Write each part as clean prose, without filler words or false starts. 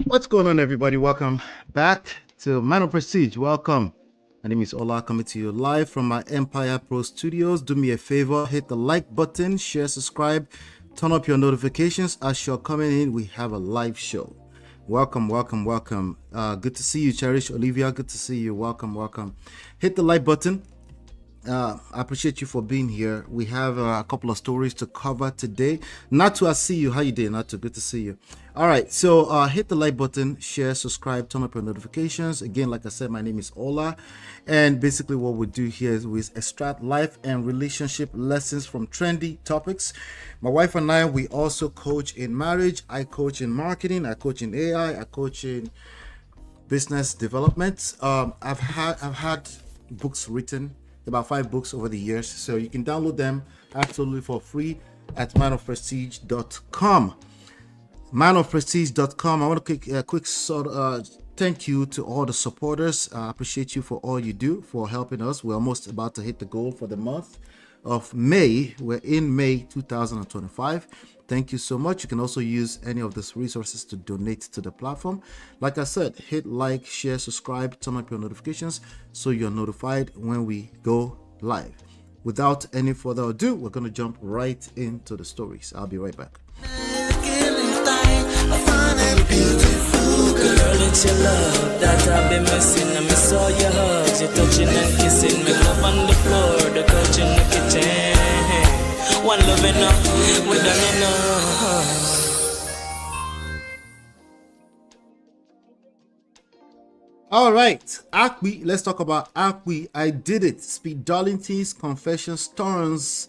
What's going on, everybody? Welcome back to Man of Prestige. Welcome. My name is Ola, coming to you live from my Empire Pro Studios. Do me a favor, hit the like button, share, subscribe, turn up your notifications. As you're coming in, we have a live show. Welcome, welcome, welcome. Good to see you, Cherish Olivia. Good to see you. Welcome, welcome. Hit the like button. I appreciate you for being here. We have a couple of stories to cover today. Natu, I see you. How you doing, Natu? Good to see you. All right, so hit the like button, share, subscribe, turn up your notifications. Again, like I said, my name is Ola, and basically what we do here is we extract life and relationship lessons from trendy topics. My wife and I, we also coach in marriage. I coach in marketing. I coach in AI. I coach in business development. I've had books written, about 5 books over the years, so you can download them absolutely for free at manofprestige.com. manofprestige.com. I want to give a quick thank you to all the supporters. I appreciate you for all you do for helping us. We're almost about to hit the goal for the month of May. We're in May 2025. Thank you so much. You can also use any of these resources to donate to the platform. Like I said, hit like, share, subscribe, turn up your notifications so you're notified when we go live. Without any further ado, we're going to jump right into the stories. I'll be right back. Girl, it's your love that I've been missing. I miss all your hugs, your touching and kissing. Make love on the floor, the couch in the kitchen. One love enough, we're done enough. All right, Akwi, let's talk about Akwi. I did it. Speed Darlington's confession storms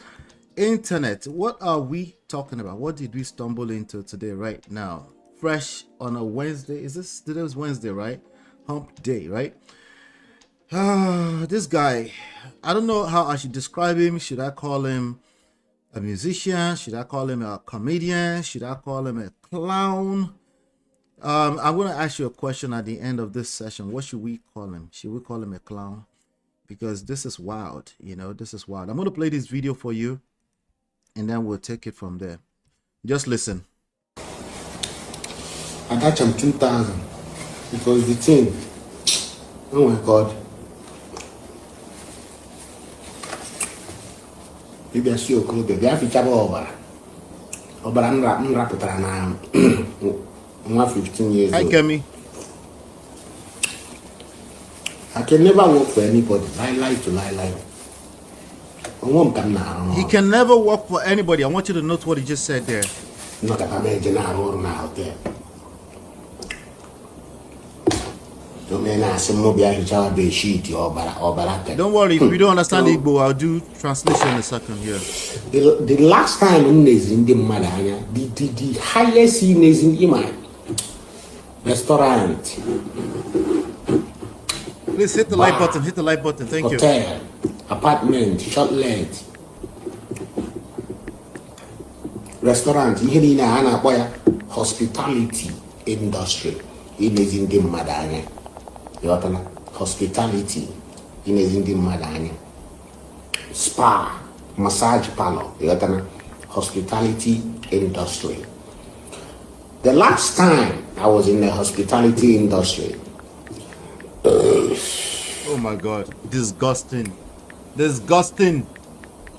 internet. What are we talking about? What did we stumble into today, right now? Fresh on a Wednesday. Today was Wednesday, right? Hump day, right? This guy, I don't know how I should describe him. Should I call him a musician? Should I call him a comedian? Should I call him a clown? I'm going to ask you a question at the end of this session. What should we call him? Should we call him a clown? Because this is wild, this is wild. I'm going to play this video for you, and then we'll take it from there. Just listen. I got him 2,000 because the thing, oh my God. Maybe I see your clothes, baby. I have to travel over. But I'm rapid and I'm 15 years old. Hi, Kemi. I can never work for anybody. Lie to lie. He can never work for anybody. I want you to note what he just said there. Not that I'm a general out there. Don't worry, if you don't understand Igbo, I'll do translation in a second here. The last time is in the Madanya, the highest scene is in Iman restaurant. Please hit the like button. Hit the like button. Thank hotel, you. Apartment, short let, restaurant. Hospitality industry. It is in the Madanya. Hospitality in the Madanya. Spa, massage parlor, hospitality industry. The last time I was in the hospitality industry, oh my God, disgusting.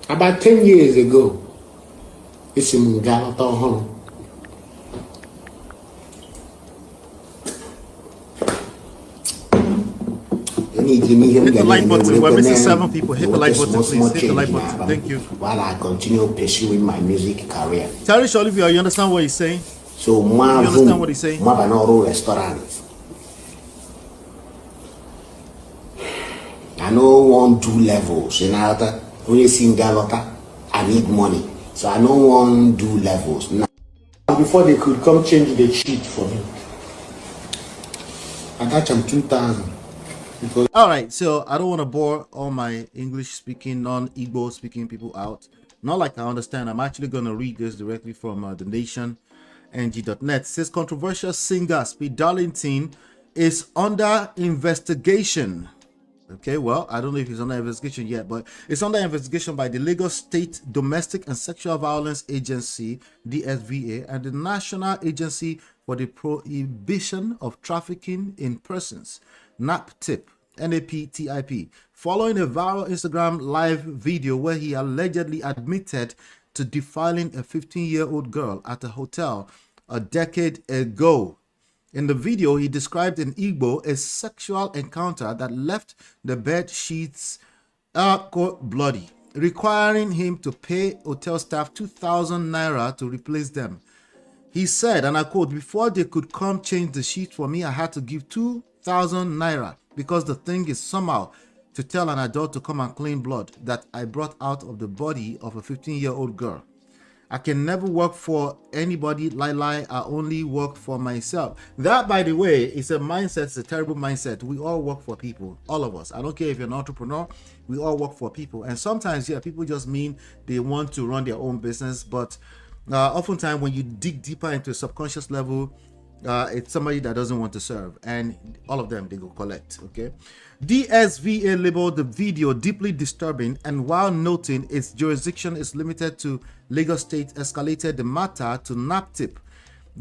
About 10 years ago, it's in Darlington. Hit the like button. We're missing 7 people. Hit the like button, please. Hit the like button. Thank you. While I continue pursuing my music career. Cherish Olivia, you understand what he's saying? So, you understand what he's saying? Restaurant. I know 1, 2 levels. When you sing Galota, I need money. So I know 1, 2 levels. Now, before they could come change the sheet for me, I got them 2,000. All right, so I don't want to bore all my English-speaking, non-Igbo speaking people out. Not like I understand. I'm actually going to read this directly from the nation.ng.net. It says controversial singer Speed Darlington is under investigation. Okay, well, I don't know if he's under investigation yet, but it's under investigation by the Lagos State Domestic and Sexual Violence Agency, DSVA, and the National Agency for the Prohibition of Trafficking in Persons, NAPTIP, NAPTIP, following a viral Instagram live video where he allegedly admitted to defiling a 15-year-old girl at a hotel a decade ago. In the video, he described in Igbo a sexual encounter that left the bed sheets bloody, requiring him to pay hotel staff 2,000 naira to replace them. He said, and I quote, "Before they could come change the sheet for me, I had to give 2,000 naira because the thing is somehow to tell an adult to come and clean blood that I brought out of the body of a 15-year-old girl. I can never work for anybody, lie, I only work for myself." That, by the way, is a mindset, it's a terrible mindset. We all work for people, all of us. I don't care if you're an entrepreneur, we all work for people. And sometimes, yeah, people just mean they want to run their own business, but oftentimes when you dig deeper into a subconscious level, it's somebody that doesn't want to serve, and all of them, they go collect, okay? DSVA labeled the video deeply disturbing, and while noting its jurisdiction is limited to Lagos State, escalated the matter to NAPTIP.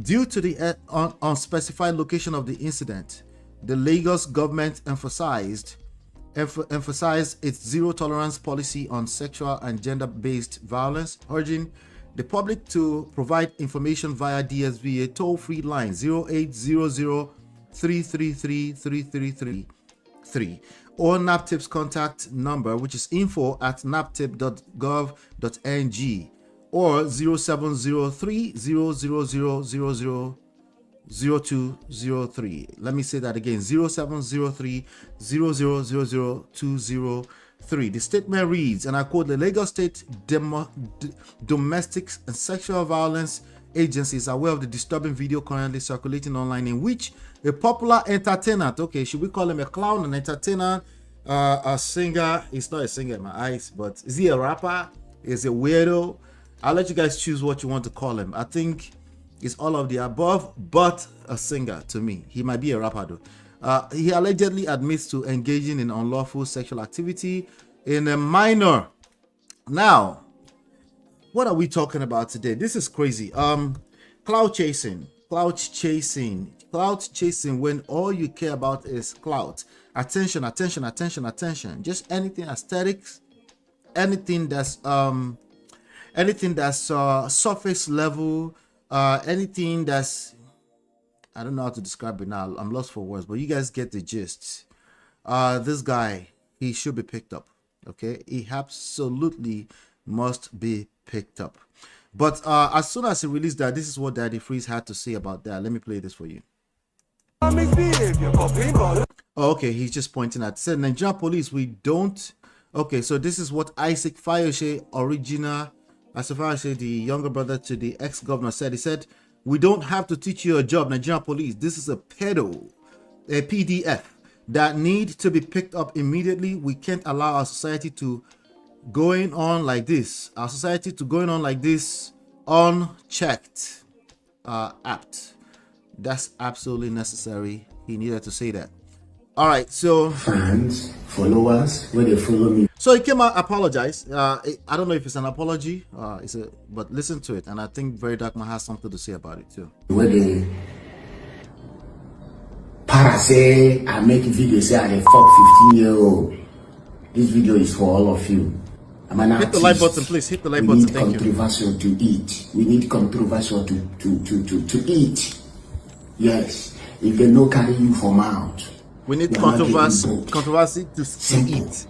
Due to the unspecified location of the incident, the Lagos government emphasized its zero tolerance policy on sexual and gender-based violence, urging the public to provide information via DSVA toll-free line 0800 333 333 or NAPTIP's contact number, which is info@naptip.gov.ng, or 0703 000 0203. Let me say that again, 0703 000 203. The statement reads, and I quote, "The Lagos State Domestic and Sexual Violence Agency is aware of the disturbing video currently circulating online in which a popular entertainer," okay, should we call him a clown, an entertainer, a singer? He's not a singer in my eyes, but is he a rapper? Is he a weirdo? I'll let you guys choose what you want to call him. I think it's all of the above, but a singer to me. He might be a rapper though. He allegedly admits to engaging in unlawful sexual activity in a minor. Now, what are we talking about today? This is crazy. Clout chasing when all you care about is clout, attention. Just anything aesthetics, anything that's surface level, anything that's, I don't know how to describe it now. I'm lost for words, but you guys get the gist. This guy, he should be picked up. Okay, he absolutely must be picked up. But as soon as he released that, this is what Daddy Freeze had to say about that. Let me play this for you. Oh, okay, he's just pointing at. Said Nigerian police, we don't. Okay, so this is what Isaac Fayose, the younger brother to the ex-governor, said. He said, "We don't have to teach you a job, Nigerian police. This is a PDF that need to be picked up immediately. We can't allow our society to going on like this. Unchecked, apt. That's absolutely necessary." He needed to say that. All right, so Fans, followers, where they follow me. So he came out, apologized. I don't know if it's an apology, but listen to it, and I think Very Dark Man has something to say about it too. Where they para say I make a video say I fuck 15-year-old. This video is for all of you. I'm an Hit the like button, please. Hit the like button. Thank you. Controversial to eat. We need controversial to eat. Yes. If they no carry you for mouth. We need controversy to eat.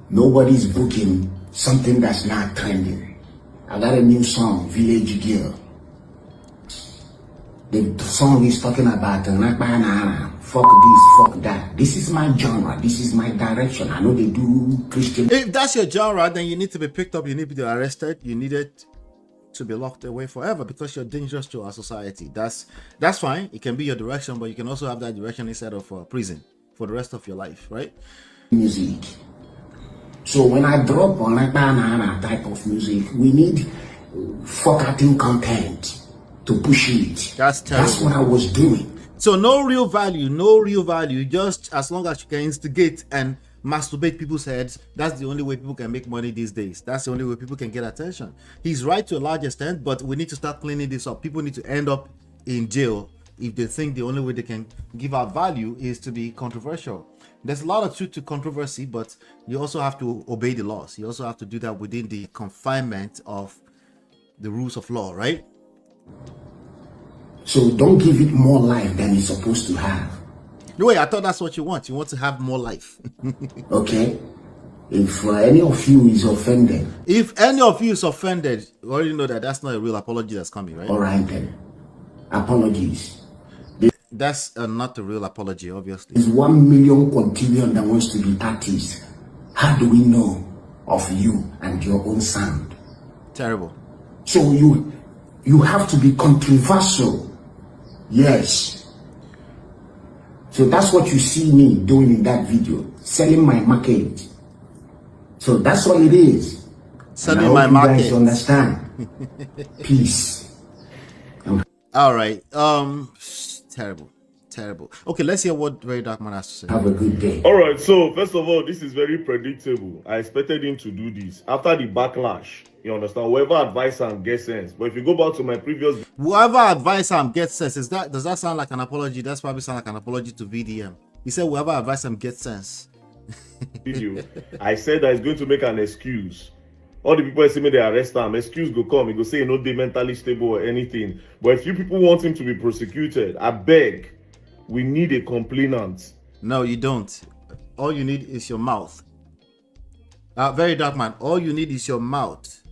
Nobody's booking something that's not trending. I got a new song, Village Girl. The song is talking about fuck this, fuck that. This is my genre. This is my direction. I know they do Christian. If that's your genre, then you need to be picked up. You need to be arrested. You need it to be locked away forever because you're dangerous to our society. That's fine. It can be your direction, but you can also have that direction instead of prison for the rest of your life, right? Music. So when I drop on like banana type of music, we need forgotten content to push it. That's terrible. That's what I was doing. So no real value. Just as long as you can instigate and masturbate people's heads, that's the only way people can make money these days. That's the only way people can get attention. He's right to a large extent, but we need to start cleaning this up. People need to end up in jail if they think the only way they can give out value is to be controversial. There's a lot of truth to controversy, but you also have to obey the laws. You also have to do that within the confinement of the rules of law, right? So don't give it more life than it's supposed to have. No way, I thought that's what you want. You want to have more life. Okay? If any of you is offended. If any of you is offended, you already know that that's not a real apology that's coming, right? All right then. Apologies. That's not a real apology, obviously. There's 1 million quintillion that wants to be artists. How do we know of you and your own sound? Terrible. So you have to be controversial. Yes. So that's what you see me doing in that video, selling my market. So that's all it is. Selling my market. You guys understand? Peace. All right. Terrible. Okay, let's hear what Very Dark Man has to say. Have a good day. All right. So first of all, this is very predictable. I expected him to do this after the backlash. You understand? Whoever advised him gets sense. But if you go back to my previous, whoever advised him gets sense. Does that sound like an apology? That's probably sound like an apology to VDM. He said whoever advised him gets sense. video, I said that he's going to make an excuse. All the people say me they arrest him, excuse go come, he go say no, they mentally stable or anything. But if you people want him to be prosecuted, I beg, we need a complainant. No, you don't. All you need is your mouth. Very Dark Man, all you need is your mouth.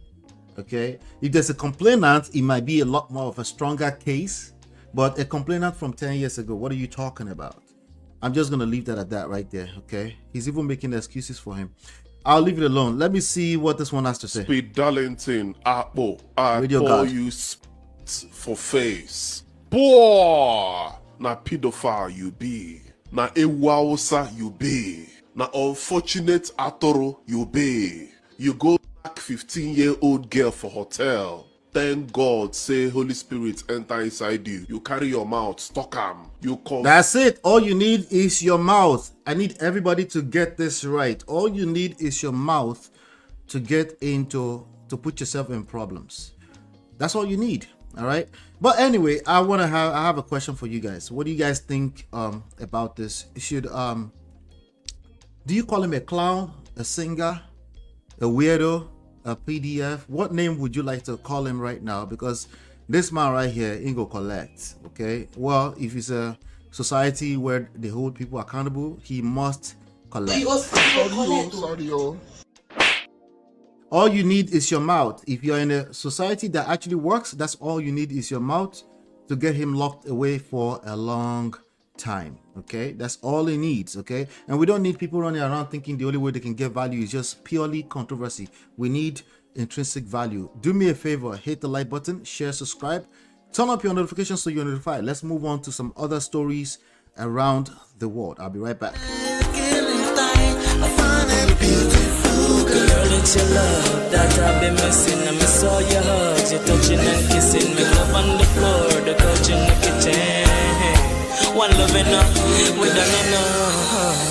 Okay? If there's a complainant, it might be a lot more of a stronger case. But a complainant from 10 years ago, what are you talking about? I'm just going to leave that at that right there, okay? He's even making excuses for him. I'll leave it alone. Let me see what this one has to say. Speed Darlington, Apple, I pour you for face. Boy! Na pedophile you be. Na ewausa you be. Na unfortunate atoro you be. You go back 15-year-old girl for hotel. Thank God, say Holy Spirit enter inside you. You carry your mouth, stock am. That's it. All you need is your mouth. I need everybody to get this right. All you need is your mouth to to put yourself in problems. That's all you need. All right. But anyway, I have a question for you guys. What do you guys think about this? Do you call him a clown, a singer, a weirdo, a PDF? What name would you like to call him right now? Because this man right here ain't go collect. Okay, well, if it's a society where they hold people accountable, he must collect. All you need is your mouth. If you're in a society that actually works, that's all you need is your mouth to get him locked away for a long time. Okay, that's all he needs. Okay, and we don't need people running around thinking the only way they can get value is just purely controversy. We need intrinsic value. Do me a favor, hit the like button, share, subscribe, turn up your notifications so you're notified. Let's move on to some other stories around the world. I'll be right back. Girl, it's your love that I've been missing. I miss all your hugs, your touching and kissing. Me love on the floor, the couch in the kitchen. One love enough, we done enough.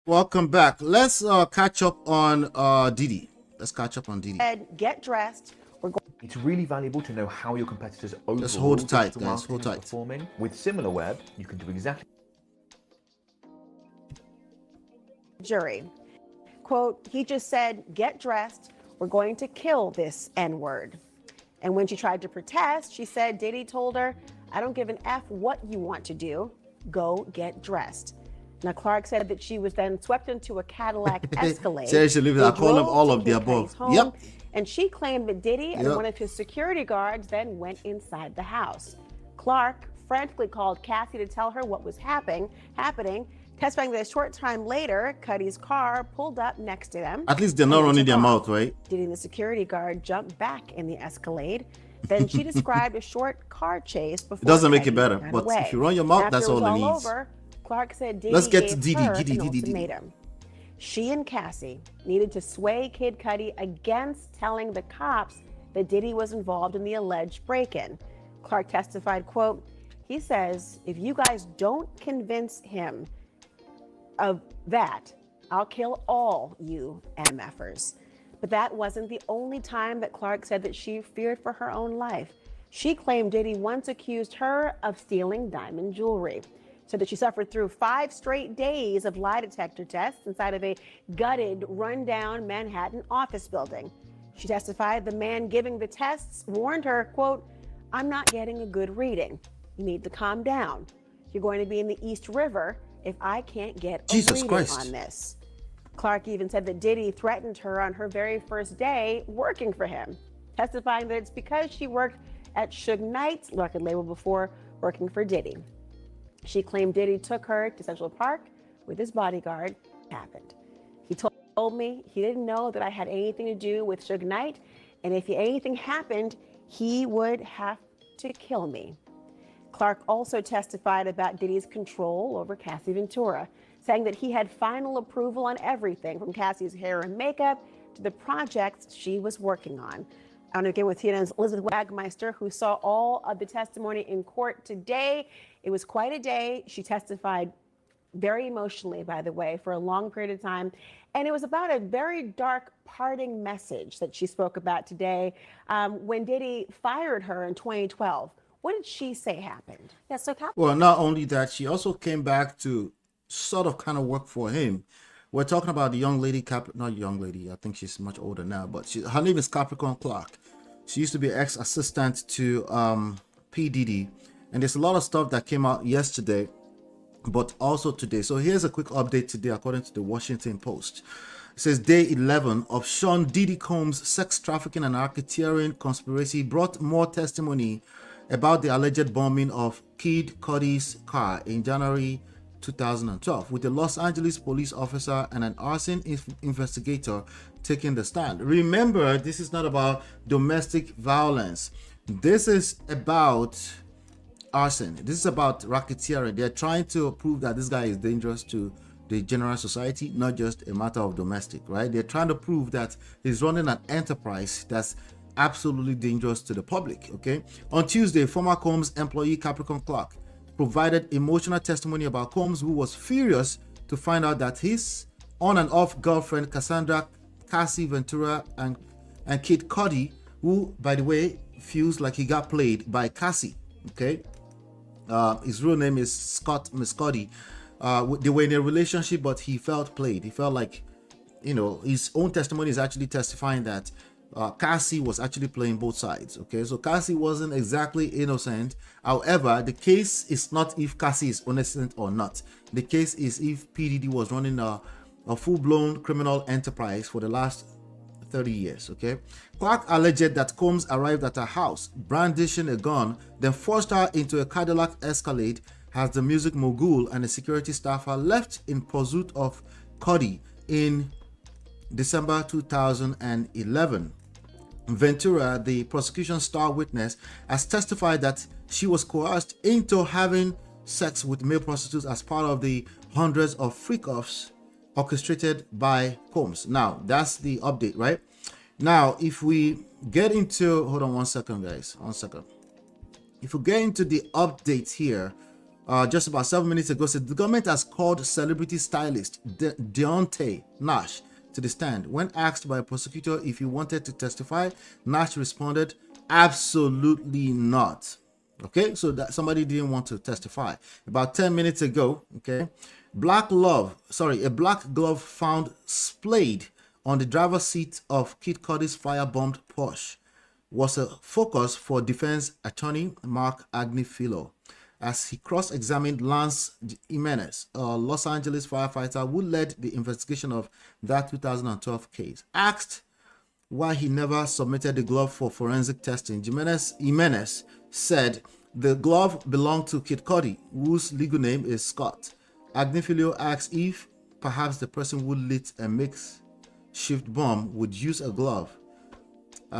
Welcome back. Let's catch up on DIDDY. Let's catch up on DIDDY. Get dressed. It's really valuable to know how your competitors overall just hold tight, digital guys. Hold marketing is tight. performing. With SimilarWeb, you can do exactly. Jury. Quote, he just said, get dressed. We're going to kill this N-word. And when she tried to protest, she said Diddy told her, I don't give an F what you want to do. Go get dressed. Now, Clark said that she was then swept into a Cadillac Escalade. Seriously, I call them all of the above. Yep. And she claimed that Diddy and one of his security guards then went inside the house. Clark frantically called Cassie to tell her what was happening, testifying that a short time later, CUDI's car pulled up next to them. At least they're not running their mouth, right? Diddy and the security guard jumped back in the Escalade. Then she described a short car chase before. It doesn't make it Cudi better, ran but away. if you run your mouth, After that's all it needs. Over, Clark said Diddy Let's get to gave her Diddy. an ultimatum. She and Cassie needed to sway Kid Cudi against telling the cops that Diddy was involved in the alleged break-in. Clark testified, quote, he says, if you guys don't convince him of that, I'll kill all you MFers. But that wasn't the only time that Clark said that she feared for her own life. She claimed Diddy once accused her of stealing diamond jewelry. Said that she suffered through 5 straight days of lie detector tests inside of a gutted, rundown Manhattan office building. She testified the man giving the tests warned her, quote, "I'm not getting a good reading. You need to calm down. You're going to be in the East River if I can't get a Jesus reading Christ. on this." Clark even said that Diddy threatened her on her very first day working for him, testifying that it's because she worked at Suge Knight's record label before working for Diddy. She claimed Diddy took her to Central Park with his bodyguard. It happened. He told me he didn't know that I had anything to do with Suge Knight, and if anything happened, he would have to kill me. Clark also testified about Diddy's control over Cassie Ventura, saying that he had final approval on everything from Cassie's hair and makeup to the projects she was working on. And again with TNN's Elizabeth Wagmeister, who saw all of the testimony in court today. It was quite a day. She testified very emotionally, by the way, for a long period of time. And it was about a very dark parting message that she spoke about today when Diddy fired her in 2012. What did she say happened? Yeah, so Well, not only that, she also came back to sort of kind of work for him. We're talking about the young lady, not young lady, I think she's much older now, but her name is Capricorn Clark. She used to be ex-assistant to P. Diddy. And there's a lot of stuff that came out yesterday, but also today. So here's a quick update today, according to the Washington Post. It says day 11 of Sean Diddy Combs' sex trafficking and racketeering conspiracy brought more testimony about the alleged bombing of Kid Cudi's car in January 2012, with a Los Angeles police officer and an arson investigator taking the stand. Remember, this is not about domestic violence. This is about arson. This is about racketeering. They're trying to prove that this guy is dangerous to the general society, not just a matter of domestic, right? They're trying to prove that he's running an enterprise that's absolutely dangerous to the public, okay? On Tuesday, former Combs employee Capricorn Clark provided emotional testimony about Combs, who was furious to find out that his on and off girlfriend Cassandra Cassie Ventura and Kid Cudi, who, by the way, feels like he got played by Cassie, okay? His real name is Scott Muscody. They were in a relationship, but he felt played. He felt like, you know, his own testimony is actually testifying that Cassie was actually playing both sides. Okay, so Cassie wasn't exactly innocent. However, the case is not if Cassie is innocent or not. The case is if P. Diddy was running a full-blown criminal enterprise for the last 30 years. Okay, Clark alleged that Combs arrived at her house brandishing a gun, then forced her into a Cadillac Escalade as the music mogul and a security staffer left in pursuit of Cudi in December 2011. Ventura, the prosecution's star witness, has testified that she was coerced into having sex with male prostitutes as part of the hundreds of freak-offs orchestrated by Combs. Now, that's the update, right? Now, if we get into, hold on one second, guys, one second. If we get into the update here, just about 7 minutes ago, said the government has called celebrity stylist Deontay Nash to the stand. When asked by a prosecutor if he wanted to testify, Nash responded, absolutely not. Okay, so that somebody didn't want to testify. About 10 minutes ago, okay, a black glove found splayed on the driver's seat of Kid Cudi's firebombed Porsche was a focus for defense attorney Mark Agnifilo as he cross-examined Lance Jimenez, a Los Angeles firefighter who led the investigation of that 2012 case. Asked why he never submitted the glove for forensic testing, Jimenez said the glove belonged to Kid Cudi, whose legal name is Scott. Agnifilo asked if perhaps the person who lit a makeshift bomb would use a glove,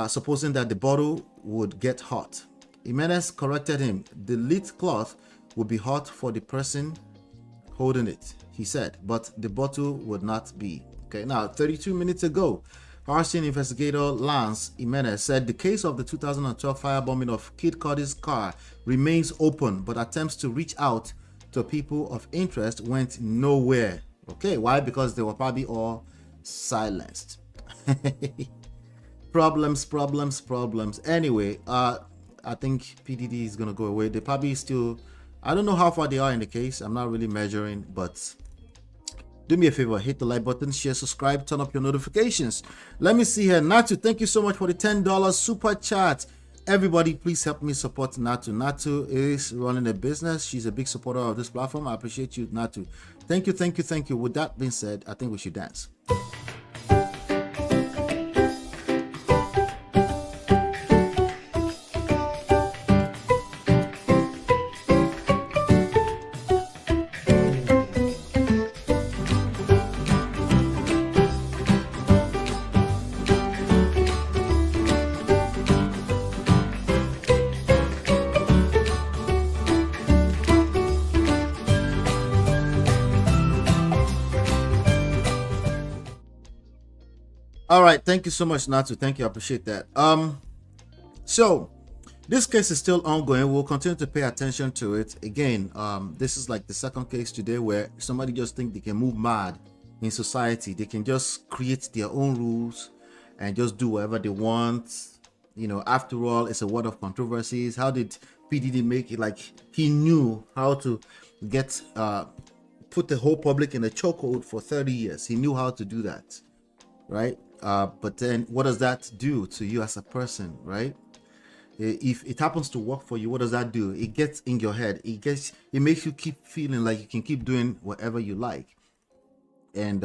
supposing that the bottle would get hot. Jimenez corrected him. The lit cloth would be hot for the person holding it, he said, but the bottle would not be. Okay, now 32 minutes ago, arson investigator Lance Jimenez said the case of the 2012 firebombing of Kid Cudi's car remains open, but attempts to reach out to people of interest went nowhere. Okay, why? Because they were probably all silenced. Problems. Anyway, I think PDD is gonna go away. They probably still, I don't know how far they are in the case. I'm not really measuring, but do me a favor, hit the like button, share, subscribe, turn up your notifications. Let me see here. Natu, thank you so much for the $10 super chat. Everybody, please help me support Natu. Natu is running a business. She's a big supporter of this platform. I appreciate you, Natu. Thank you. With that being said, I think we should dance. All right, thank you so much, Natu. Thank you, I appreciate that. So this case is still ongoing. We'll continue to pay attention to it. Again, this is like the second case today where somebody just think they can move mad in society. They can just create their own rules and just do whatever they want. You know, after all, it's a word of controversies. How did PDD make it? Like, he knew how to get put the whole public in a chokehold for 30 years. He knew how to do that, right? But then what does that do to you as a person, right? If it happens to work for you, what does that do? It gets in your head. It makes you keep feeling like you can keep doing whatever you like. And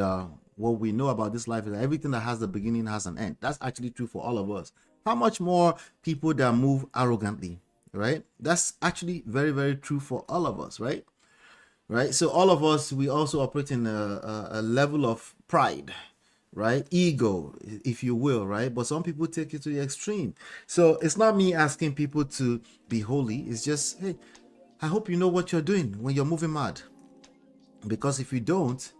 what we know about this life is that everything that has a beginning has an end. That's actually true for all of us. How much more people that move arrogantly, right? That's actually very, very true for all of us, right? Right. So all of us, we also operate in a level of pride, right? Ego, if you will, right? But some people take it to the extreme. So it's not me asking people to be holy. It's just, hey, I hope you know what you're doing when you're moving mad. Because if you don't,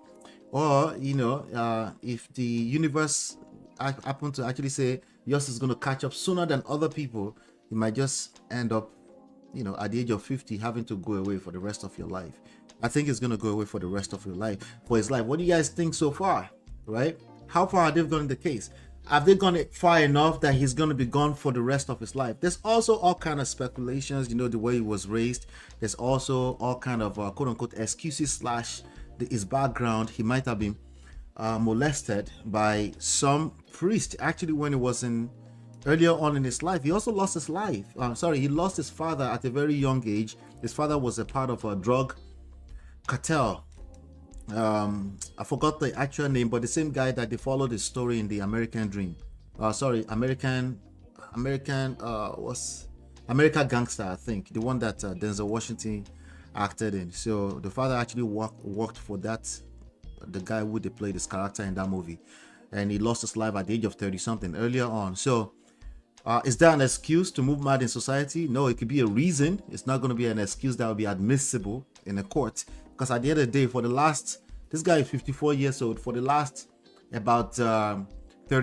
or, you know, if the universe happen to actually say yours is going to catch up sooner than other people, you might just end up, you know, at the age of 50, having to go away for the rest of your life. I think it's going to go away for the rest of your life. For his life. What do you guys think so far, right? How far have they gone in the case? Have they gone far enough that he's going to be gone for the rest of his life? There's also all kind of speculations, you know, the way he was raised. There's also all kind of quote unquote excuses / his background. He might have been molested by some priest. Actually, when he was earlier on in his life, he also lost his life. He lost his father at a very young age. His father was a part of a drug cartel. I forgot the actual name, but the same guy that they followed his story in the American Dream. American Gangster, I think, the one that Denzel Washington acted in. So the father actually worked for that, the guy who they played his character in that movie, and he lost his life at the age of 30 something earlier on. So is that an excuse to move mad in society? No, it could be a reason. It's not going to be an excuse that will be admissible in a court. Because at the end of the day, this guy is 54 years old. For the last about 30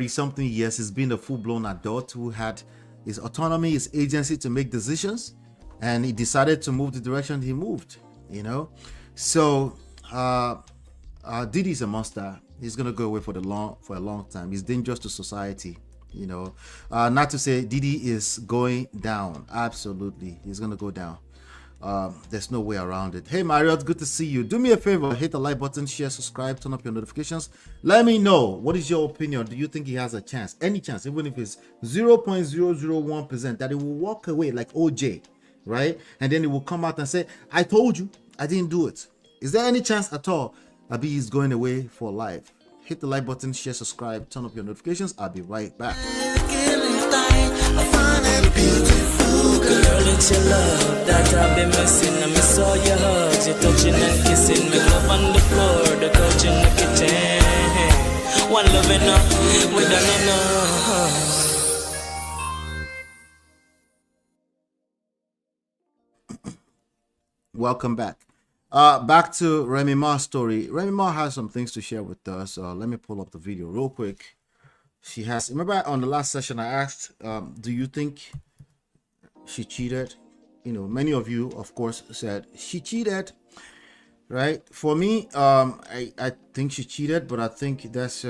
something years, he's been a full-blown adult who had his autonomy, his agency to make decisions, and he decided to move the direction he moved, you know. So Diddy is a monster. He's gonna go away for a long time. He's dangerous to society, you know. Not to say Diddy is going down. Absolutely, he's gonna go down. There's no way around it. Hey Marriott, good to see you. Do me a favor, hit the like button, share, subscribe, turn up your notifications. Let me know, what is your opinion? Do you think he has a chance, any chance, even if it's 0.001%, that he will walk away like OJ, right? And then he will come out and say, I told you, I didn't do it. Is there any chance at all Abi is going away for life? Hit the like button, share, subscribe, turn up your notifications. I'll be right back. Girl, it's your love that I've been missing. I miss all your hugs, your touching and kissing. Make love on the floor, the couch in the kitchen. One love enough, we done enough. Welcome back. Back to Remy Ma's story. Remy Ma has some things to share with us. Let me pull up the video real quick. She has, remember on the last session I asked, do you think she cheated? You know, many of you of course said she cheated, right? For me, I think she cheated, but I think that's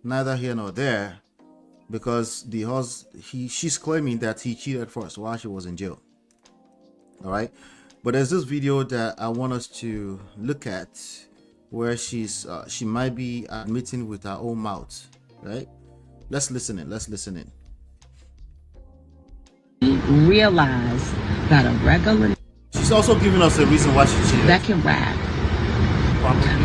neither here nor there, because she's claiming that he cheated first while she was in jail. All right, but there's this video that I want us to look at where she might be admitting with her own mouth, right? Let's listen in. Realize that a regular She's also giving us a reason why she cheated. that can rap,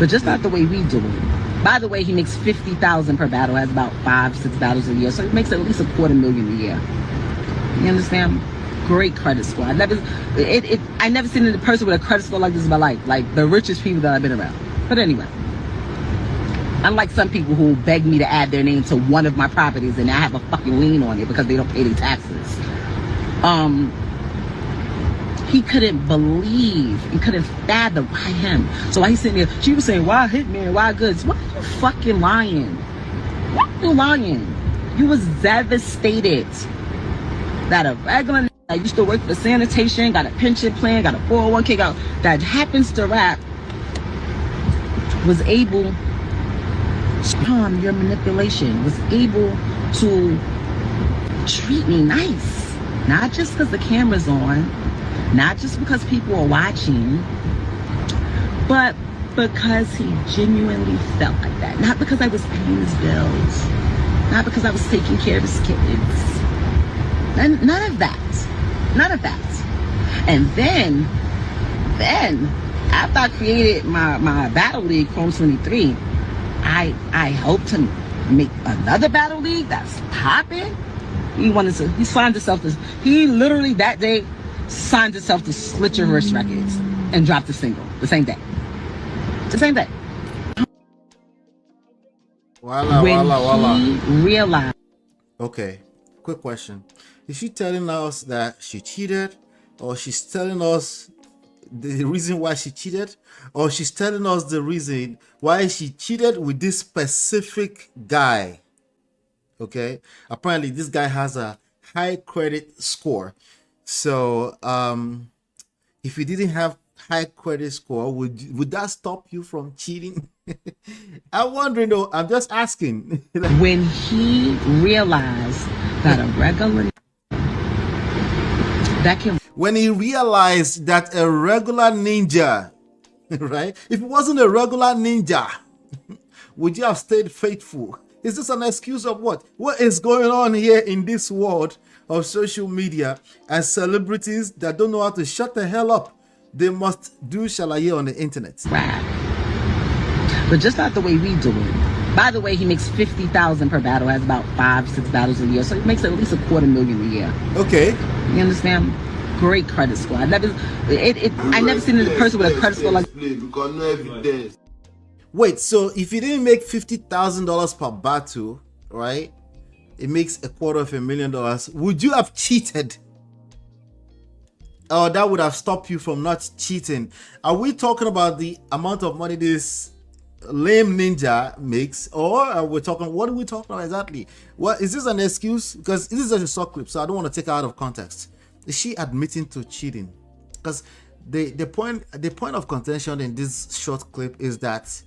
but just not the way we do it. By the way, he makes $50,000 per battle, has about 5-6 battles a year, so he makes at least $250,000 a year. You understand? Great credit score. I never seen a person with a credit score like this in my life. Like the richest people that I've been around. But anyway, unlike some people who beg me to add their name to one of my properties and I have a fucking lien on it because they don't pay their taxes. He couldn't believe, he couldn't fathom why him. So while he's sitting there, she was saying, why Hitman, why Goods? Why are you fucking lying? Why are you lying? You was devastated that a regular I used to work for sanitation, got a pension plan, got a 401k, that happens to rap, was able to your manipulation, was able to treat me nice. Not just because the camera's on, not just because people are watching, but because he genuinely felt like that. Not because I was paying his bills, not because I was taking care of his kids. None of that. None of that. And then after I created my battle league, Chrome 23, I hope to make another battle league that's popping. He signed himself to, he literally that day signed himself to Slit Your Wrist Records and dropped a single the same day. The same day. When he realized. Okay, quick question. Is she telling us that she cheated, or she's telling us the reason why she cheated, or she's telling us the reason why she cheated with this specific guy? Okay, apparently this guy has a high credit score. So if you didn't have high credit score, would that stop you from cheating? I'm wondering though, I'm just asking. When he realized that a regular when he realized that a regular ninja, right? If it wasn't a regular ninja, would you have stayed faithful? Is this an excuse of what? What is going on here in this world of social media and celebrities that don't know how to shut the hell up? They must do shalaye on the internet. Rap. But just not the way we do it. By the way, he makes $50,000 per battle, has about 5-6 battles a year, so he makes at least $250,000 a year. Okay. You understand? Great credit score. I never seen a person with a credit score like. Wait, so if you didn't make $50,000 per battle, right? It makes $250,000. Would you have cheated? Or that would have stopped you from not cheating? Are we talking about the amount of money this lame ninja makes, or are we talking, what are we talking about exactly? What is this an excuse? Because this is just a short clip, so I don't want to take her out of context. Is she admitting to cheating? Because the point of contention in this short clip is that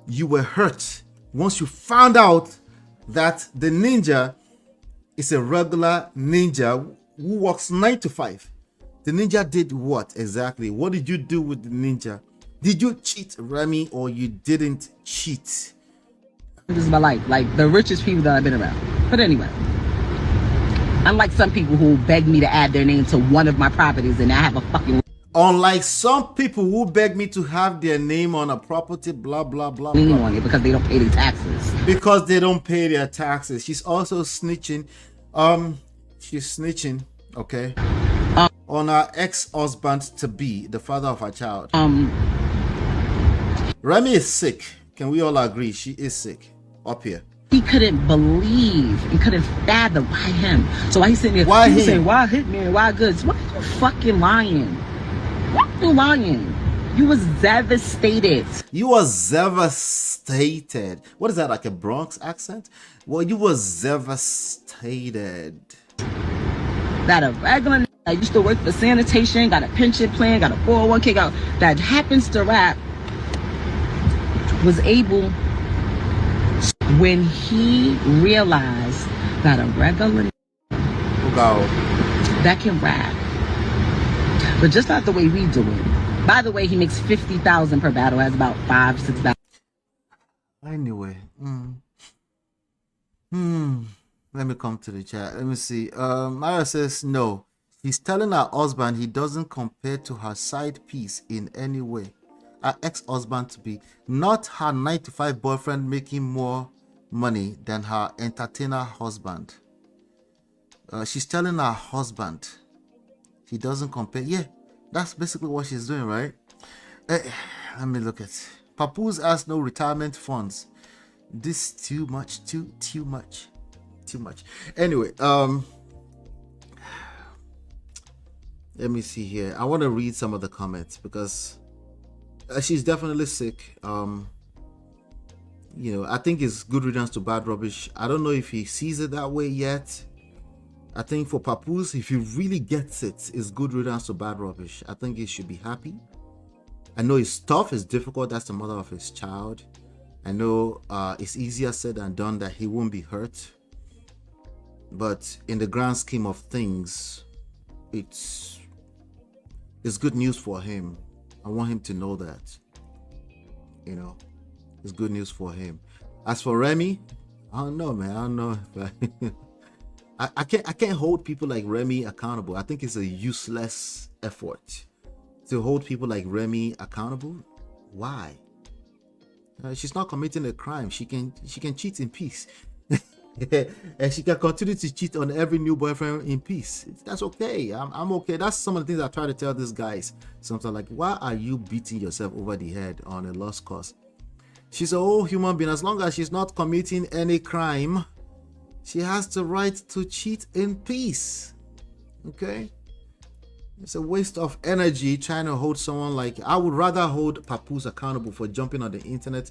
you were hurt once you found out that the ninja is a regular ninja who works 9 to 5. The ninja did what exactly? What did you do with the ninja? Did you cheat, Remy, or you didn't cheat? This is my life. Like the richest people that I've been around. But anyway, unlike some people who beg me to add their name to one of my properties and I have a fucking. Unlike some people who beg me to have their name on a property, blah, blah, blah, lien blah. on it because they don't pay their taxes. Because they don't pay their taxes. She's also snitching. She's snitching, okay, on her ex-husband to be, the father of her child. Remy is sick. Can we all agree? She is sick. Up here. He couldn't believe, he couldn't fathom why him. So while he's sitting there, why he's saying, why Hitman, why Goods? Why are you fucking lying? Why are you lying? You was devastated. You was devastated. What is that, like a Bronx accent? Well, you was devastated. That a regular I used to work for sanitation, got a pension plan, got a 401k, that happens to rap, was able when he realized that a regular that can rap, but just not the way we do it. By the way, he makes 50,000 per battle, has about 5-6 Anyway, let me come to the chat. Let me see. Mara says no. He's telling her husband he doesn't compare to her side piece in any way. Her ex-husband to be, not her 9-to-5 boyfriend making more money than her entertainer husband. She's telling her husband he doesn't compare. Yeah, that's basically what she's doing, right? Let me look at. Papoose has no retirement funds. This too much. Anyway, let me see here. I want to read some of the comments because she's definitely sick. You know, I think it's good riddance to bad rubbish. I don't know if he sees it that way yet. I think for Papoose, if he really gets it, it's good riddance to bad rubbish. I think he should be happy. I know it's tough, it's difficult. That's the mother of his child. I know it's easier said than done that he won't be hurt. But in the grand scheme of things, it's good news for him. I want him to know that. You know, it's good news for him. As for Remy, I don't know, man. I don't know if I can't hold people like Remy accountable. I think it's a useless effort to hold people like Remy accountable. Why? She's not committing a crime. She can cheat in peace. And she can continue to cheat on every new boyfriend in peace. That's okay. I'm okay. That's some of the things I try to tell these guys. Sometimes, like, why are you beating yourself over the head on a lost cause? She's a whole human being. As long as she's not committing any crime, she has the right to cheat in peace. Okay? It's a waste of energy trying to hold someone like... I would rather hold Papoose accountable for jumping on the internet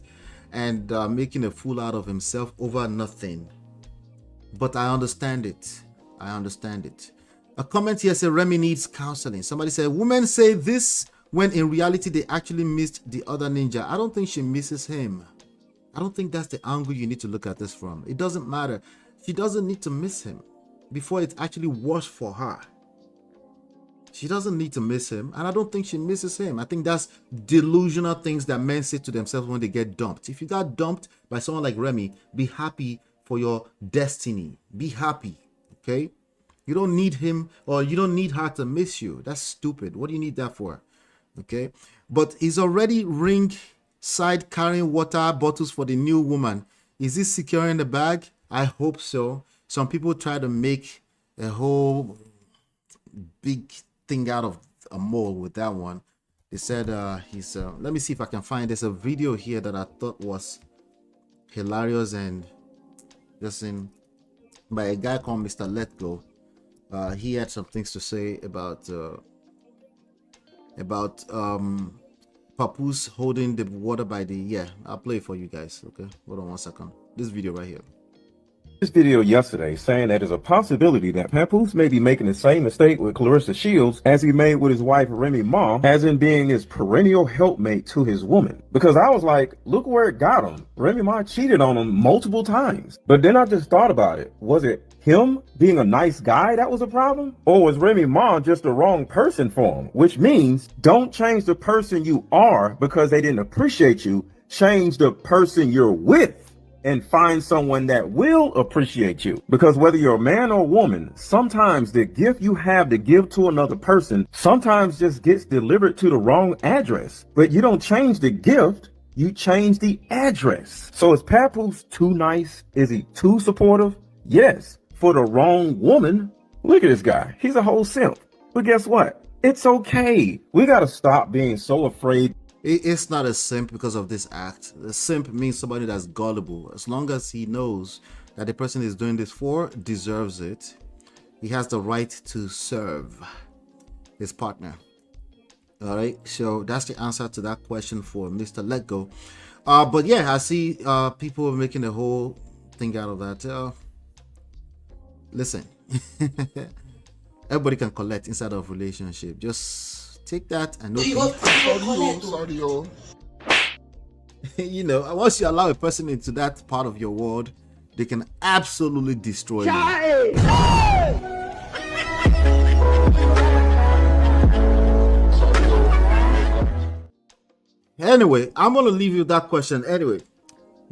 and making a fool out of himself over nothing. But I understand it. I understand it. A comment here says Remy needs counseling. Somebody said women say this when in reality they actually missed the other ninja. I don't think she misses him. I don't think that's the angle you need to look at this from. It doesn't matter. She doesn't need to miss him before it's actually worse for her. She doesn't need to miss him, and I don't think she misses him. I think that's delusional things that men say to themselves when they get dumped. If you got dumped by someone like Remy, be happy for your destiny. Be happy, okay? You don't need him or you don't need her to miss you. That's stupid. What do you need that for? Okay? But he's already ringside carrying water bottles for the new woman. Is he securing the bag? I hope so. Some people try to make a whole big thing out of a mole with that one. They said he's let me see if I can find, there's a video here that I thought was hilarious and just in by a guy called Mr. Let Go. He had some things to say about Papoose holding the water by the I'll play it for you guys. Okay, hold on one second. This video right here. This video yesterday saying that there's a possibility that Papoose may be making the same mistake with Clarissa Shields as he made with his wife Remy Ma, as in being his perennial helpmate to his woman. Because I was like, look where it got him. Remy Ma cheated on him multiple times. But then I just thought about it. Was it him being a nice guy that was a problem? Or was Remy Ma just the wrong person for him? Which means don't change the person you are because they didn't appreciate you. Change the person you're with and find someone that will appreciate you. Because whether you're a man or a woman, sometimes the gift you have to give to another person sometimes just gets delivered to the wrong address. But you don't change the gift, you change the address. So is Papoose too nice? Is he too supportive? Yes, for the wrong woman. Look at this guy. He's a whole simp. But guess what? It's okay. We got to stop being so afraid. It's not a simp because of this act. A simp means somebody that's gullible. As long as he knows that the person is doing this for deserves it, he has the right to serve his partner. All right, so that's the answer to that question for Mr. Let Go. But yeah, I see people making a whole thing out of that. Listen, everybody can collect inside of a relationship. Just take that and open. You know, once you allow a person into that part of your world, they can absolutely destroy you. Anyway, I'm gonna leave you that question. Anyway,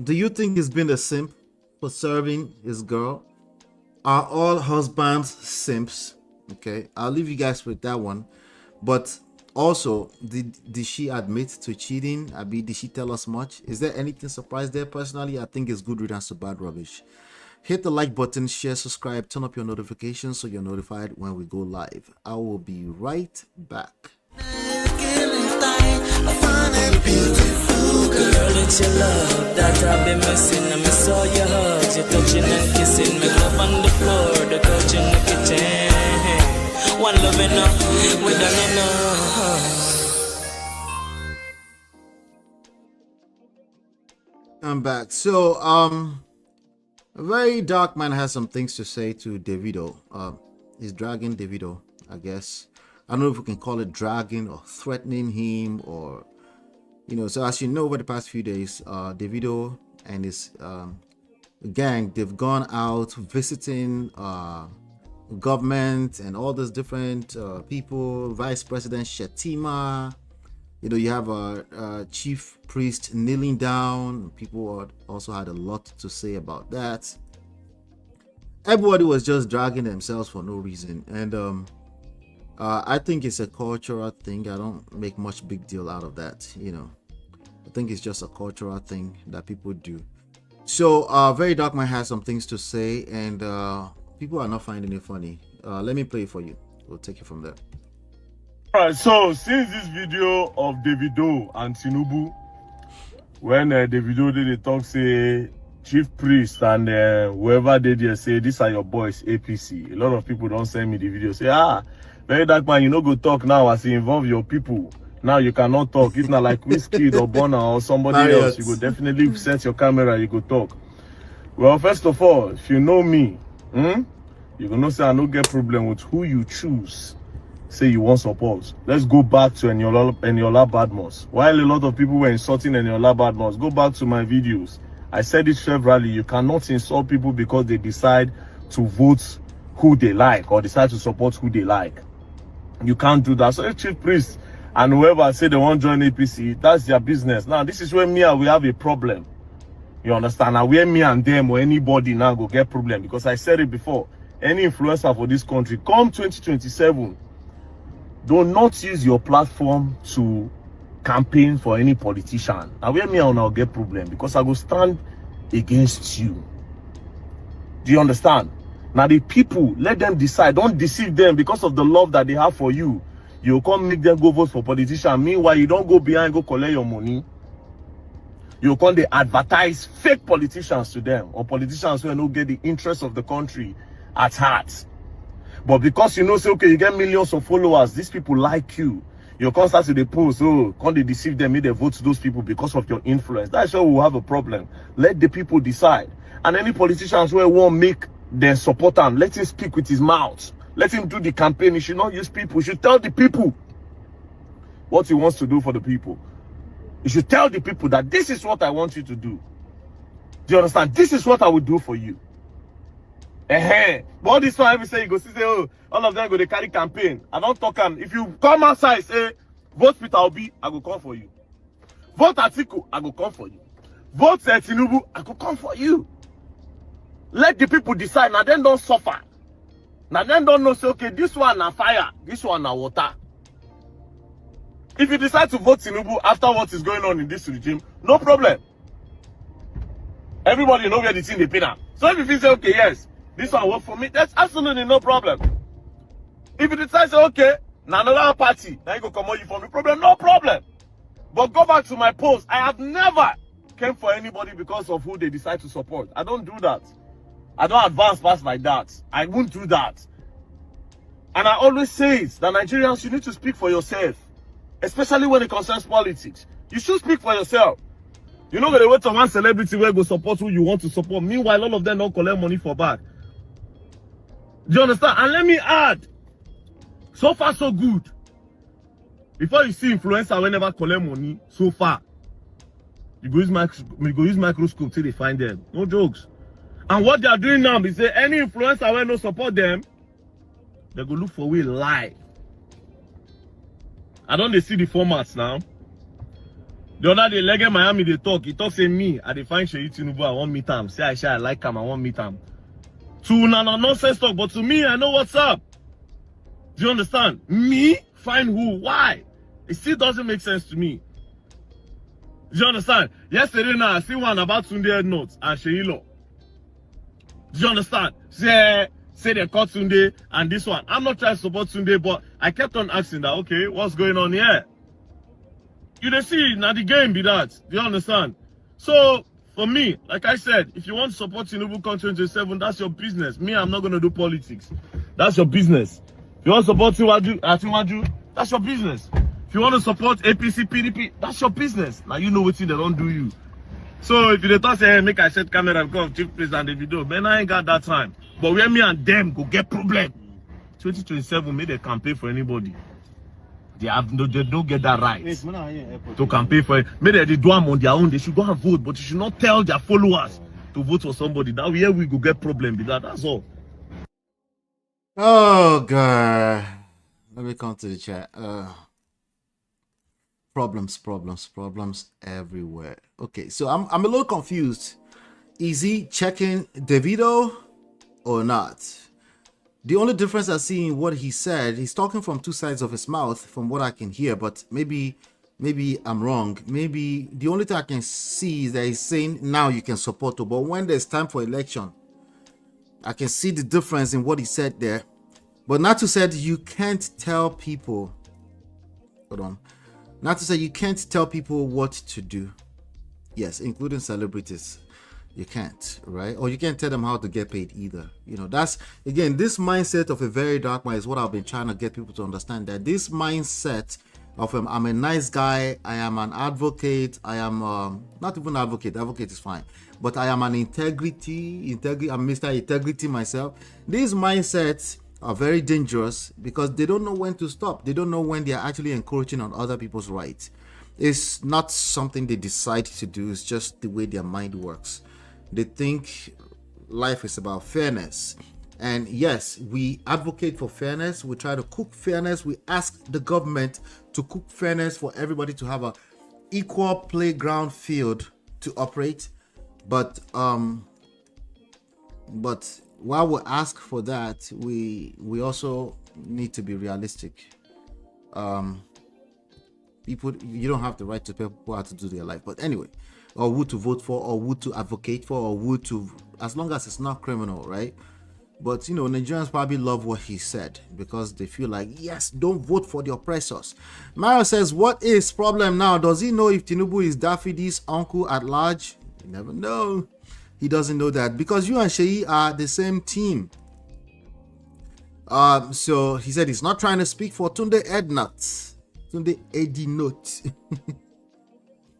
do you think he's been a simp for serving his girl? Are all husbands simps? Okay, I'll leave you guys with that one. But also, did she admit to cheating? Abi, did she tell us much? Is there anything surprised there? Personally, I think it's good riddance to bad rubbish. Hit the like button, share, subscribe, turn up your notifications so you're notified when we go live. I will be right back. Girl, it's your love that I've been missing. I miss all your hugs, your touching and kissing. Make love on the floor, the couch in the kitchen. One love enough, we done enough. I'm back. So, a very dark man has some things to say to Davido. He's dragging Davido, I guess. I don't know if we can call it dragging or threatening him, or, you know. So as you know, over the past few days, Davido and his gang, they've gone out visiting government and all those different people. Vice President Shetima, you know, you have a chief priest kneeling down. People also had a lot to say about that. Everybody was just dragging themselves for no reason, and I think it's a cultural thing. I don't make much big deal out of that, you know. I think it's just a cultural thing that people do. So Very Dark Man has some things to say, and people are not finding it funny. Let me play it for you. We'll take it from there. All right, so since this video of Davido and Tinubu, when Davido did the talk, say chief priest and whoever did there say these are your boys APC. A lot of people don't send me the video, say Very Dark Man, you know, go talk now as you involve your people. Now you cannot talk. It's not like Whiskey or Bonner or somebody else. You go definitely set your camera, you go talk. Well, first of all, if you know me, you gonna say I don't get problem with who you choose. Say you want support. Let's go back to Eniola Badmos. While a lot of people were insulting Eniola Badmos, go back to my videos. I said it severally. You cannot insult people because they decide to vote who they like or decide to support who they like. You can't do that. So if chief priest and whoever say they want to join APC, that's their business. Now, this is where me and we have a problem. You understand? Now, where me and them or anybody now go get problem. Because I said it before, any influencer for this country, come 2027, do not use your platform to campaign for any politician. Now, where me and now get problem, because I will stand against you. Do you understand? Now, the people, let them decide. Don't deceive them because of the love that they have for you. You can't make them go vote for politicians. Meanwhile, you don't go behind, go collect your money. You can't advertise fake politicians to them, or politicians who don't get the interest of the country at heart. But because you know, say, okay, you get millions of followers, these people like you. You can't start to the post, oh, can't they deceive them, make they vote to those people because of your influence. That's why we'll have a problem. Let the people decide. And any politicians who won't make them support them, let him speak with his mouth. Let him do the campaign. He should not use people. He should tell the people what he wants to do for the people. You should tell the people that this is what I want you to do. Do you understand? This is what I will do for you. But all this time, every say you go see, say, oh, all of them go to carry campaign. I don't talk them. If you come outside, say, vote Peter Obi, I go come for you. Vote Atiku, I go come for you. Vote Tinubu, I go come for you. Let the people decide. Now then don't suffer. Now then don't know, say, okay, this one na fire, this one na water. If you decide to vote Tinubu after what is going on in this regime, no problem. Everybody know where the thing they pay now. So if you say, okay, yes, this one work for me, that's absolutely no problem. If you decide, say, okay, now another party, now you go come on you from the problem, no problem. But go back to my post. I have never came for anybody because of who they decide to support. I don't do that. I don't advance past like that. I won't do that. And I always say it, that Nigerians, you need to speak for yourself. Especially when it concerns politics. You should speak for yourself. You're not going to wait for one celebrity where go support who you want to support. Meanwhile, all of them don't collect money for back. Do you understand? And let me add, so far so good. Before you see influencer will never collect money, so far. You go use microscope till they find them. No jokes. And what they are doing now is say any influencer will no support them, they go look for we lie. I don't they see the formats now. The other day, Legend Miami, they talk. He talk say me, I define Sheyi Tinubu, I want meet him. Say I like him, I want meet him. To nonsense talk, but to me, I know what's up. Do you understand? Me? Find who? Why? It still doesn't make sense to me. Do you understand? Yesterday now, I see one about Sunday Notes and Sheilo. Do you understand? Say they caught Sunday and this one. I'm not trying to support Sunday, but I kept on asking that, okay, what's going on here? You don't see, now the game be that. Do you understand? So, for me, like I said, if you want to support Tinubu Country 27, that's your business. Me, I'm not going to do politics. That's your business. If you want to support Tinubu, that's your business. If you want to support APC, PDP, that's your business. Now you know what they don't do you. So if you don't say, hey, make I set camera because of Chief President Davido, man, I ain't got that time. But where me and them go get problem. 2027, make they campaign for anybody. They don't get that right to campaign for it. Maybe they do them on their own. They should go and vote, but you should not tell their followers to vote for somebody. That way we go get problem with that. That's all. Oh God. Let me come to the chat. Problems everywhere. Okay, so I'm a little confused. Is he checking Davido or not? The only difference I see in what he said, he's talking from two sides of his mouth from what I can hear, but maybe I'm wrong. Maybe the only thing I can see is that he's saying now you can support him, but when there's time for election, I can see the difference in what he said there. But Natu said you can't tell people, hold on. Natu said you can't tell people what to do. Yes, including celebrities. You can't, right? Or you can't tell them how to get paid either. You know, that's, again, this mindset of a very dark mind is what I've been trying to get people to understand, that this mindset of I'm a nice guy, I am an advocate, I am not even advocate is fine, but I am an integrity, I'm Mr. Integrity myself. These mindsets are very dangerous because they don't know when to stop. They don't know when they are actually encroaching on other people's rights. It's not something they decide to do, it's just the way their mind works. They think life is about fairness. And yes, we advocate for fairness. We try to cook fairness. We ask the government to cook fairness for everybody to have a equal playground field to operate. But while we ask for that, we also need to be realistic. People, you don't have the right to tell people how to do their life. But anyway, or who to vote for, or who to advocate for, or who to, as long as it's not criminal, right? But you know, Nigerians probably love what he said because they feel like, yes, don't vote for the oppressors. Mario says, what is problem now? Does he know if Tinubu is Davido's uncle at large? You never know. He doesn't know that because you and Sheyi are the same team. So he said he's not trying to speak for Tunde ADMITS. Tunde ADMITS.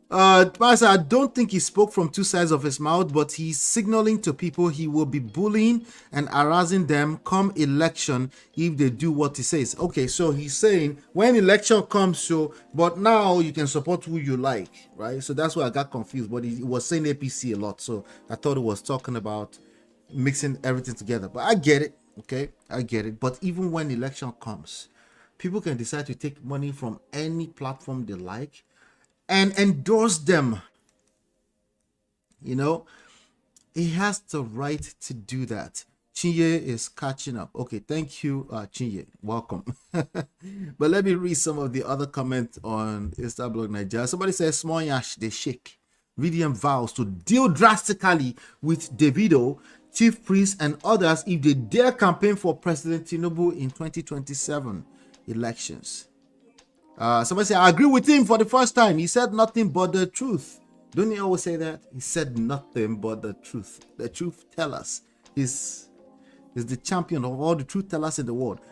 I don't think he spoke from two sides of his mouth, but he's signaling to people he will be bullying and harassing them come election if they do what he says. Okay, so he's saying when election comes, so but now you can support who you like, right? So that's why I got confused. But he was saying APC a lot, so I thought it was talking about mixing everything together. But I get it, okay? I get it. But even when election comes, people can decide to take money from any platform they like and endorse them. You know, he has the right to do that. Chinye is catching up. Okay, thank you, Chinye. Welcome. But let me read some of the other comments on Instablog Nigeria. Somebody says, small yash, they shake. VDM vows to deal drastically with Davido, Chief Priest, and others if they dare campaign for President Tinubu in 2027 elections. Somebody say, I agree with him for the first time. He said nothing but the truth. Don't you always say that? He said nothing but the truth. The truth tellers is the champion of all the truth tellers in the world.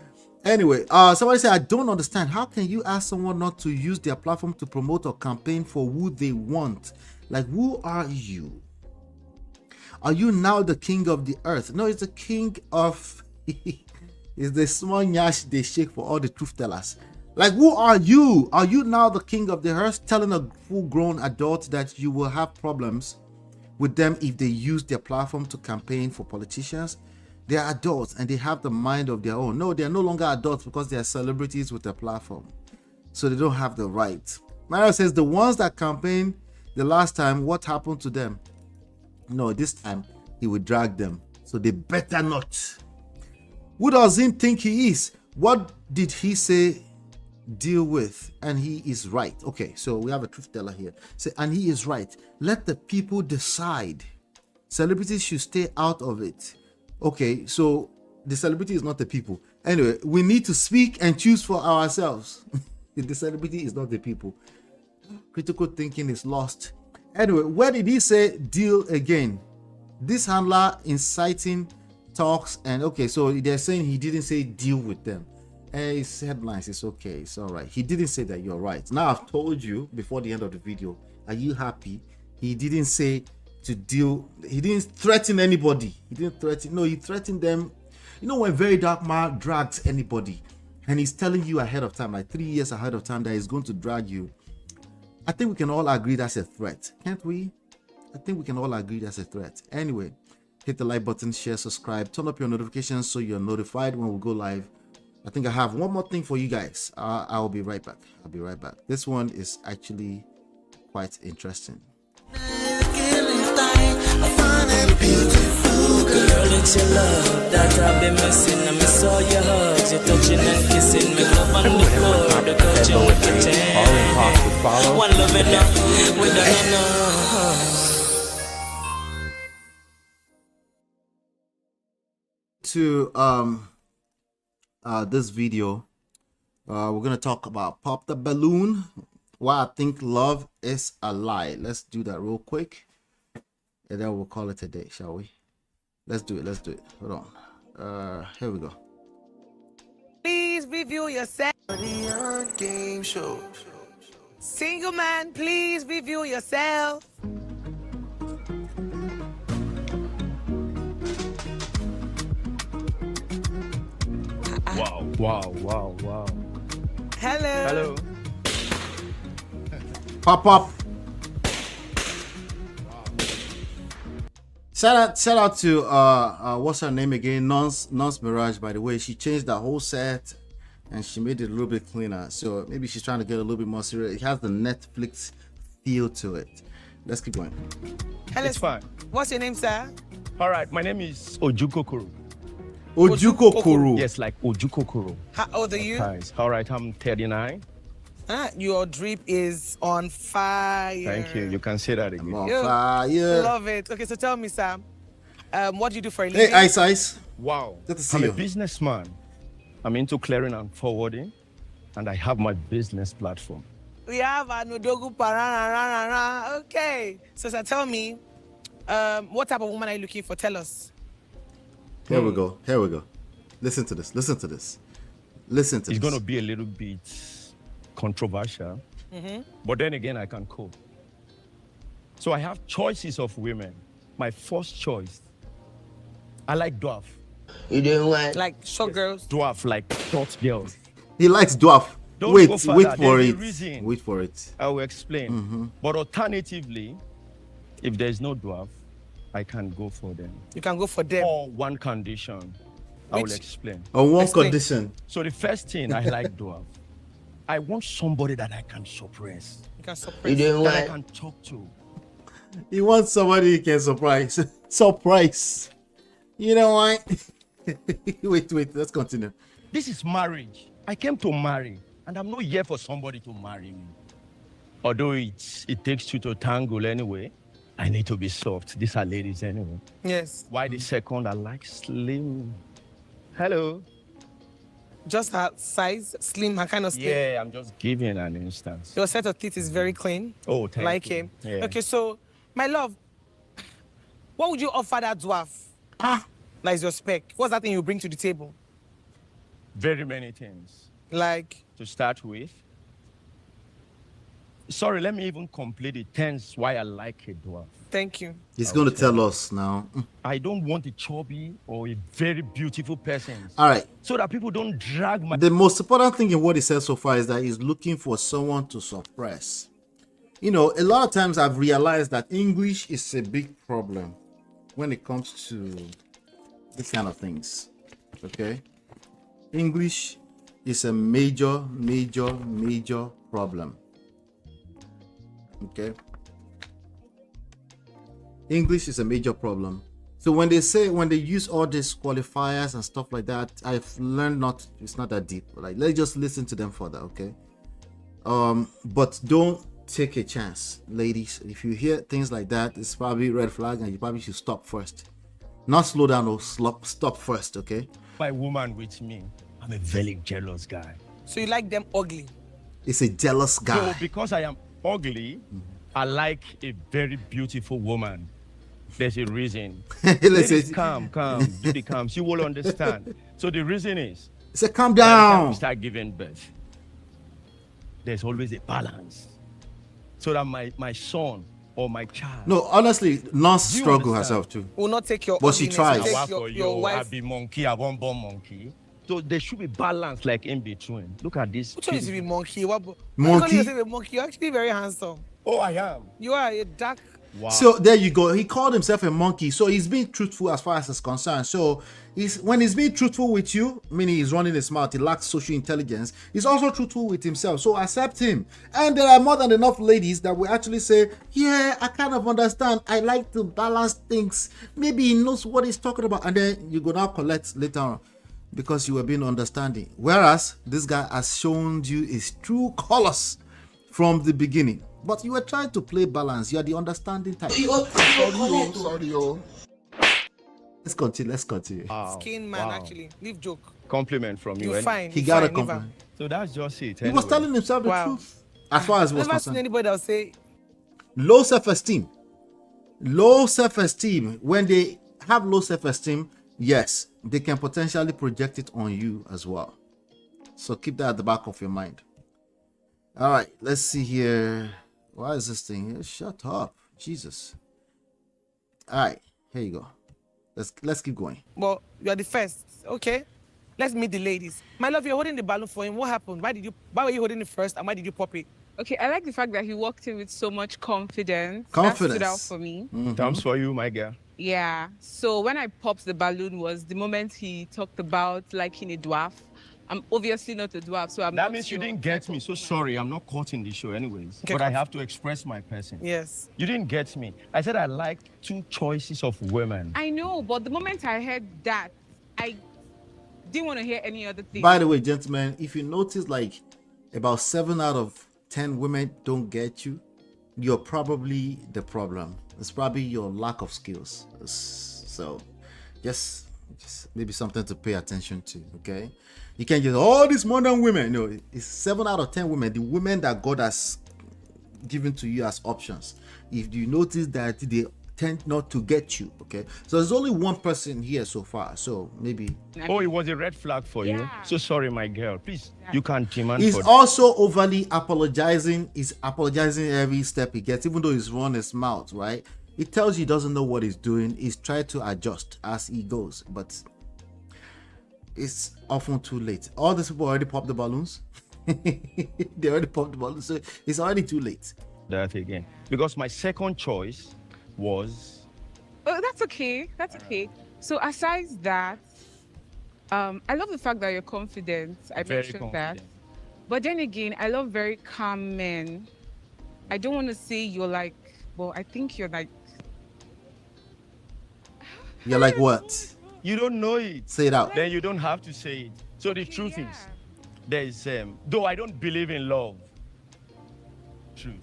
Anyway, somebody say, I don't understand. How can you ask someone not to use their platform to promote or campaign for who they want? Like, who are you? Are you now the king of the earth? No, it's the king of... It's the small nyash they shake for all the truth tellers. Like, who are you? Are you now the king of the earth, telling a full-grown adult that you will have problems with them if they use their platform to campaign for politicians? They are adults and they have the mind of their own. No, they are no longer adults because they are celebrities with a platform. So they don't have the right. Mario says the ones that campaigned the last time, what happened to them? No, this time he will drag them. So they better not. Who does he think he is? What did he say deal with? And he is right. Okay, so we have a truth teller here. Say, and he is right. Let the people decide. Celebrities should stay out of it. Okay, so the celebrity is not the people. Anyway, we need to speak and choose for ourselves. The celebrity is not the people. Critical thinking is lost. Anyway, where did he say deal again? This handler inciting talks, and okay, so they're saying he didn't say deal with them. It's headlines, it's okay, it's all right. He didn't say that, you're right. Now I've told you before the end of the video. Are you happy? He didn't say to deal. He didn't threaten anybody. He didn't threaten. No, he threatened them. You know when Very Dark Man drags anybody and he's telling you ahead of time, like 3 years ahead of time, that he's going to drag you. I think we can all agree that's a threat, can't we? I think we can all agree that's a threat. Anyway, hit the like button, share, subscribe, turn up your notifications so you're notified when we go live. I think I have one more thing for you guys. I'll be right back. I'll be right back. This one is actually quite interesting. Girl, it's your love that I've been missing. I miss all your hugs, your touching and kissing. Make love on the floor, the couch in the kitchen. One love enough, we done enough. To this video, we're gonna talk about Pop the Balloon, why I think love is a lie. Let's do that real quick and then we'll call it a day, shall we? Let's do it. Hold on. Here we go. Please review yourself. Game show. Single man, please review yourself. Wow. Hello. Pop. Shout out to what's her name again? Nonce Mirage, by the way. She changed the whole set and she made it a little bit cleaner. So maybe she's trying to get a little bit more serious. It has the Netflix feel to it. Let's keep going. Hello. It's fine. What's your name, sir? All right, my name is Ojukokoro. Ojukokoro. Yes, like Ojukokoro. How old are you? Nice. All right, I'm 39. Your drip is on fire. Thank you. You can say that again. On fire. Love it. Okay, so tell me, Sam, what do you do for a living? Hey, Ice. Wow. Good to see I'm you. a businessman. I'm into clearing and forwarding, and I have my business platform. We have an Odogu Parana. Okay. So tell me, what type of woman are you looking for? Tell us. Here we go. Listen to this. It's going to be a little bit controversial, but then again, I can cope. So I have choices of women. My first choice, I like dwarf. You doing what? Like short girls? Dwarf, like short girls. He likes dwarf. Don't Wait go for it. Wait for it. I will explain. But alternatively, if there is no dwarf, I can go for them. You can go for them. Or one condition. I will explain. On one condition. So the first thing, I like dwarf. I want somebody that I can suppress. You can suppress. You doing that I can talk to. He wants somebody he can surprise. Surprise. You know what? Wait. Let's continue. This is marriage. I came to marry, and I'm not here for somebody to marry me. Although it takes two to tangle anyway, I need to be soft. These are ladies anyway. Yes. Why the second? I like slim. Hello. Just her size, slim, her kind of slim. Yeah, I'm just giving an instance. Your set of teeth is very clean. Oh, thank like you. him. Yeah. Okay, so my love, what would you offer that dwarf? Like your spec. What's that thing you bring to the table? Very many things. Like? To start with, Sorry, let me even complete it. Hence why I like a dwarf. Thank you. He's going to tell us now. I don't want a chubby or a very beautiful person. All right. So that people don't drag my... The most important thing in what he said so far is that he's looking for someone to suppress. You know, a lot of times I've realized that English is a big problem when it comes to this kind of things. Okay? English is a major problem. Okay? English is a major problem. So when they use all these qualifiers and stuff like that, I've learned it's not that deep. Like, let's just listen to them further, okay? But don't take a chance, ladies. If you hear things like that, it's probably red flag and you probably should stop first. Not slow down or stop first, okay? My woman with me, I'm a very jealous guy. So you like them ugly? It's a jealous guy. So because I am ugly, I like a very beautiful woman. There's a reason. Ladies, calm, do the calm. She will understand. So the reason is, say calm down. We start giving birth. There's always a balance, so that my son or my child. No, honestly, Nance struggle herself too. Will not take your. But she tries. Take your wife. I be monkey. I won't born monkey. So there should be balance, like in between. Look at this. Which one is to be monkey? What? Monkey. Monkey. You're actually very handsome. Oh, I am. You are a dark. Wow. So there you go. He called himself a monkey. So he's being truthful as far as it's concerned. So when he's being truthful with you, meaning he's running his mouth, he lacks social intelligence, he's also truthful with himself. So accept him. And there are more than enough ladies that will actually say, yeah, I kind of understand. I like to balance things. Maybe he knows what he's talking about. And then you go now collect later on because you were being understanding. Whereas this guy has shown you his true colors from the beginning. But you were trying to play balance. You are the understanding type. Sorry. Let's continue. Skin man, actually. Leave joke. Compliment from you. You're fine. He got a compliment. So that's just it. He was telling himself the truth. As far as he was never seen concerned. anybody that will say Low self-esteem. Low self-esteem. When they have low self-esteem, yes, they can potentially project it on you as well. So keep that at the back of your mind. All right, let's see here. Why is this thing here? Shut up, Jesus. All right, here you go. Let's keep going. Well, you are the first. Okay, let's meet the ladies. My love, you're holding the balloon for him. What happened? Why were you holding it first, and why did you pop it? Okay, I like the fact that he walked in with so much confidence. Confidence. That stood out for me. Thumbs for you, my girl. Yeah. So when I popped the balloon was the moment he talked about liking a dwarf. I'm obviously not a dwarf, so I'm That not means sure. you didn't get me. So sorry, I'm not caught in the show anyways. Okay, but I have to express my person. Yes. You didn't get me. I said I like two choices of women. I know, but the moment I heard that, I didn't want to hear any other thing. By the way, gentlemen, if you notice like about 7 out of 10 women don't get you, you're probably the problem. It's probably your lack of skills. So just maybe something to pay attention to, okay? You can't just all these modern women. No, it's 7 out of 10 women, the women that God has given to you as options. If you notice that they tend not to get you, okay? So there's only one person here so far. So maybe. Oh, it was a red flag for you. So sorry, my girl. Please, you can't demand. He's also overly apologizing. He's apologizing every step he gets, even though he's run his mouth, right? It tells you he doesn't know what he's doing. He's trying to adjust as he goes, but it's often too late. All these people already popped the balloons. They already popped the balloons, so it's already too late. That again, because my second choice was. Oh, that's okay. That's okay. So aside that, I love the fact that you're confident. I mentioned that. But then again, I love very calm men. I don't want to say you're like, well, I think you're like. You're like what? You don't know it. Say it out. Then you don't have to say it. So the truth is, there is though I don't believe in love. Truth.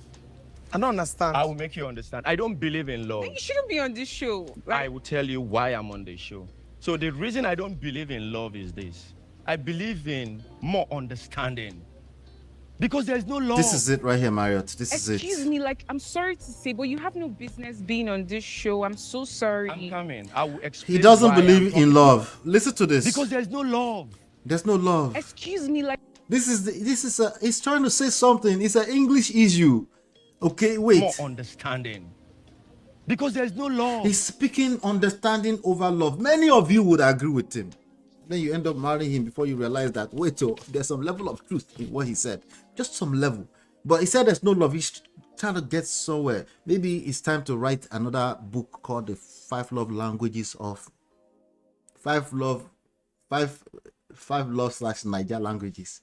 I don't understand. I will make you understand. I don't believe in love. You shouldn't be on this show. I will tell you why I'm on the show. So the reason I don't believe in love is this. I believe in more understanding. Because there's no love. This is it right here, Marriott. This is it. Excuse me, like, I'm sorry to say, but you have no business being on this show. I'm so sorry. I'm coming. I will explain. He doesn't believe in love. Listen to this. Because there's no love. There's no love. Excuse me, like. He's trying to say something. It's an English issue. Okay, wait. More understanding. Because there's no love. He's speaking understanding over love. Many of you would agree with him. Then you end up marrying him before you realize that, wait, there's some level of truth in what he said. Just some level. But he said there's no love. He's trying to get somewhere. Maybe it's time to write another book called The 5 Love Languages of... 5 love / Niger languages.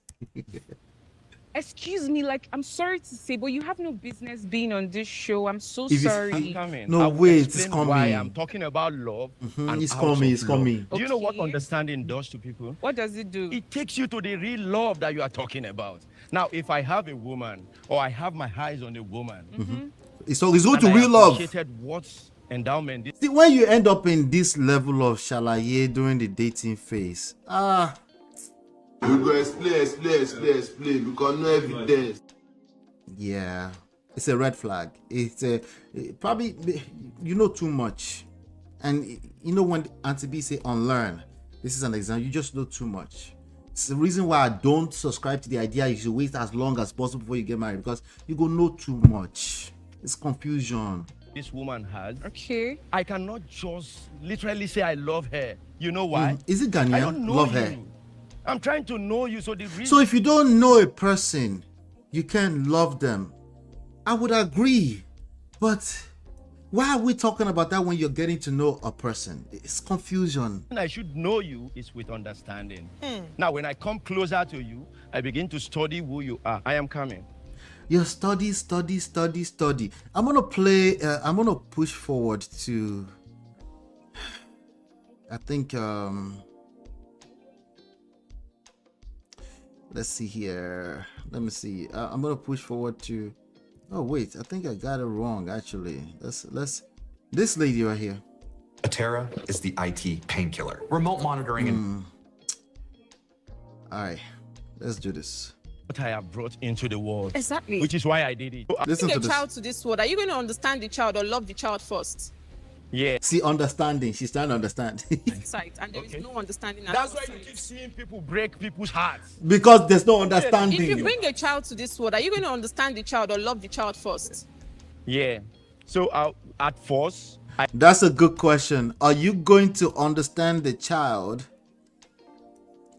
Excuse me, like, I'm sorry to say, but you have no business being on this show. I'm so sorry. No, wait, it's coming. Why I'm talking about love. And it's coming. Do you know what understanding does to people? What does it do? It takes you to the real love that you are talking about. Now, if I have a woman, or I have my eyes on a woman, it's going to real love. What's endowment? See, when you end up in this level of shalaye during the dating phase, we go explain because no evidence. Yeah, it's a red flag. It's probably you know too much, and you know when Auntie B say unlearn. This is an example. You just know too much. It's the reason why I don't subscribe to the idea you should wait as long as possible before you get married, because you go know too much. It's confusion. This woman has. Okay. I cannot just literally say I love her. You know why? Is it Ghanaian? I don't know love you. her. I'm trying to know you, so the reason. So if you don't know a person, you can't love them. I would agree, but why are we talking about that when you're getting to know a person? It's confusion. I should know you is with understanding. Now, when I come closer to you, I begin to study who you are. I am coming. You study. I'm gonna play. I'm gonna push forward to. I think. Let's see here. Let me see. I'm gonna push forward to. Oh wait, I think I got it wrong. Actually, let's. This lady right here. Atera is the IT painkiller. Remote monitoring and. All right, let's do this. What I have brought into the world. Exactly. Which is why I did it. Listen to Bring a this. child to this world. Are you going to understand the child or love the child first? Yeah. See, understanding. She's trying to understand. Sight, and there is no understanding. That's why you keep seeing people break people's hearts. Because there's no understanding. If you bring a child to this world, are you going to understand the child or love the child first? Yeah. So at first, That's a good question. Are you going to understand the child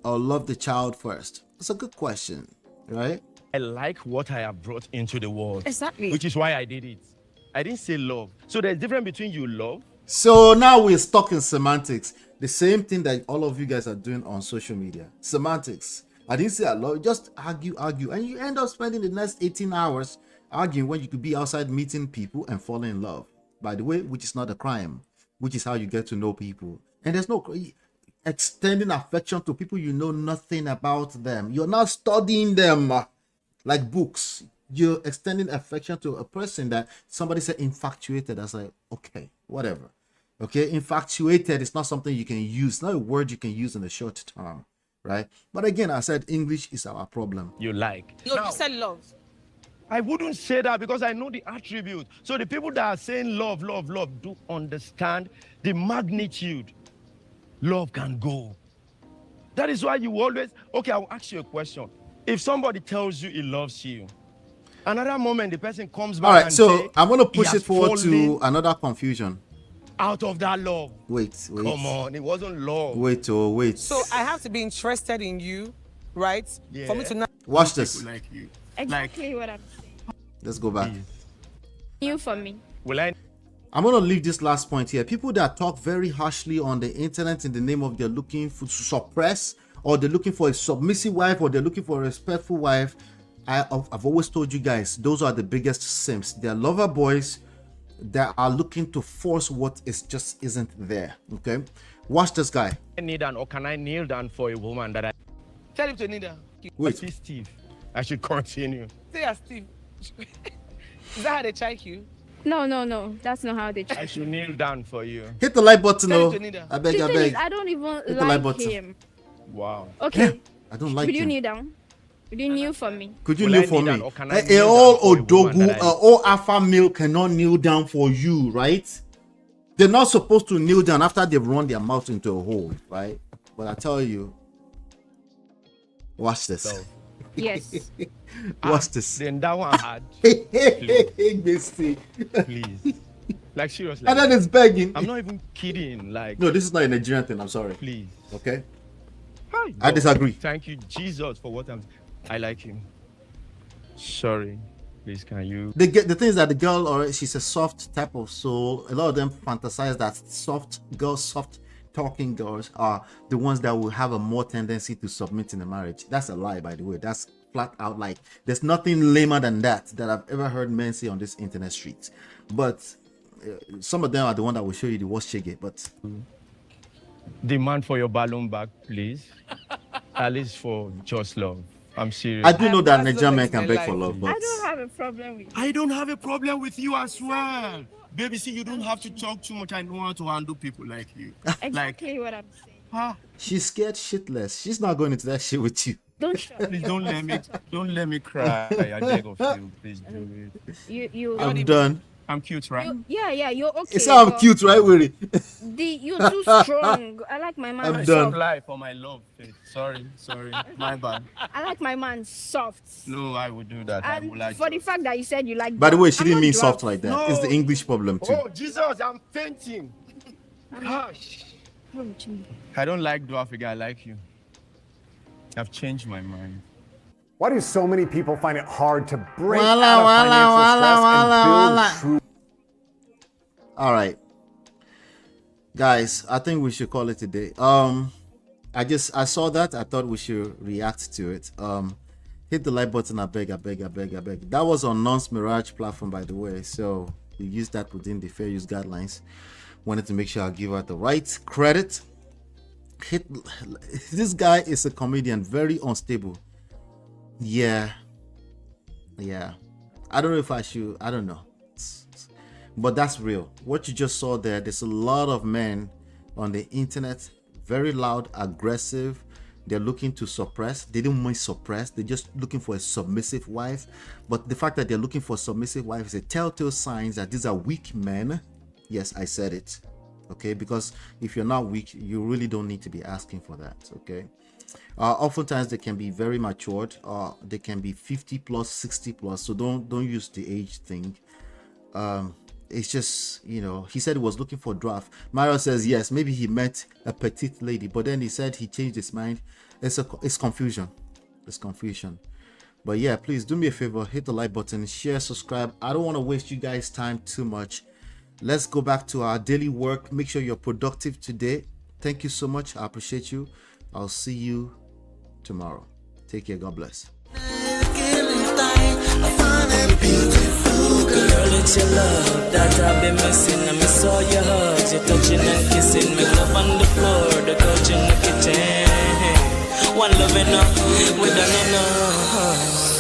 or love the child first? It's a good question, right? I like what I have brought into the world. Exactly. Which is why I did it. I didn't say love. So there's a difference between you love. So now we're stuck in semantics. The same thing that all of you guys are doing on social media. Semantics. I didn't say I love. Just argue. And you end up spending the next 18 hours arguing when you could be outside meeting people and falling in love. By the way, which is not a crime. Which is how you get to know people. And there's no extending affection to people you know nothing about them. You're not studying them like books. You're extending affection to a person that somebody said infatuated. I was like, okay, whatever. Okay, infatuated is not something you can use. It's not a word you can use in the short term, right? But again, I said English is our problem. You like. No, you said love. I wouldn't say that because I know the attribute. So the people that are saying love do understand the magnitude love can go. That is why you always, okay, I'll ask you a question. If somebody tells you he loves you, another moment the person comes back. All right, and so say, I'm going to push he it has forward to fallen another confusion. out of that love. Wait. Come on, it wasn't love. Wait. So I have to be interested in you, right? Yeah. For me to know. Watch this. Like you. Exactly what I'm saying. Let's go back. You for me. Will I? I'm going to leave this last point here. People that talk very harshly on the internet in the name of they're looking to suppress, or they're looking for a submissive wife, or they're looking for a respectful wife. I've always told you guys, those are the biggest simps. They're lover boys that are looking to force what is just isn't there. Okay, watch this guy. Kneel down, or can I kneel down for a woman that I Tell him to kneel down. Wait. see Steve? I should continue. Say as Steve. Is that how they check you? No. That's not how they I try. should kneel down for you. Hit the like button. Tell Oh, him to kneel down. I beg. The thing is, I don't even Hit the like like button. him. Wow. Okay. Yeah, I don't like Would you him. kneel down? Would you kneel for me? Could you Will kneel I for kneel me? down, or can I A kneel all down for a woman odogu, that I- all alpha male cannot kneel down for you, right? They're not supposed to kneel down after they've run their mouth into a hole, right? But I tell you, watch this. Yes. What's this? Then that one had. Please. Like seriously. And then it's begging. I'm not even kidding. Like no, this is not a Nigerian thing. I'm sorry. Please. Okay. Hi, I disagree. Thank you, Jesus, for what I like him. Sorry. Please, can you? The thing is that the girl, or she's a soft type of soul. A lot of them fantasize that soft girls, soft talking girls are the ones that will have a more tendency to submit in a marriage. That's a lie, by the way. That's flat out like. There's nothing lamer than that I've ever heard men say on this internet streets. But some of them are the one that will show you the worst shege. But demand for your balloon back, please. At least for just love. I'm serious. I do know that Nigerian men can beg for love, but I don't have a problem with you. I don't have a problem with you as well. Baby, see, you don't have to talk too much. I know how to handle people like you. Exactly what I'm saying. Huh? She's scared shitless. She's not going into that shit with you. Please don't let me cry. I beg of you. Please do it. I'm done. I'm cute, right? Yeah, you're okay. It's how I'm cute, right, Willie? You're too strong. I like my man. I'm done. Lie for my love. Sorry, my bad. I like my man soft. No, I would do that. I would like for the fact that you said you like. By the way, she didn't mean soft like that. No. It's the English problem too. Oh Jesus, I'm fainting. Gosh. I don't like dwarf figure. I like you. I've changed my mind. Why do so many people find it hard to break out of financial stress and build true? All right, guys, I think we should call it a day. I saw that. I thought we should react to it. Hit the like button. I beg. That was on Nonce Mirage platform, by the way. So we used that within the fair use guidelines. Wanted to make sure I give her the right credit. This guy is a comedian, very unstable. Yeah. I don't know if I should. I don't know. But that's real. What you just saw there's a lot of men on the internet, very loud, aggressive. They're looking to suppress. They don't mean suppress. They're just looking for a submissive wife. But the fact that they're looking for a submissive wife is a telltale sign that these are weak men. Yes, I said it. Okay, because if you're not weak, you really don't need to be asking for that. Okay. Oftentimes they can be very matured. They can be 50 plus, 60 plus. So don't use the age thing. It's just, he said he was looking for draft. Mario says yes, maybe he met a petite lady, but then he said he changed his mind. It's confusion. But yeah, please do me a favor, hit the like button, share, subscribe. I don't want to waste you guys' time too much. Let's go back to our daily work. Make sure you're productive today. Thank you so much. I appreciate you. I'll see you tomorrow. Take care. God bless. Girl, it's your love that I've been missing. I miss all your hugs, your touching and kissing. Make love on the floor, the couch in the kitchen. One love enough, we done enough.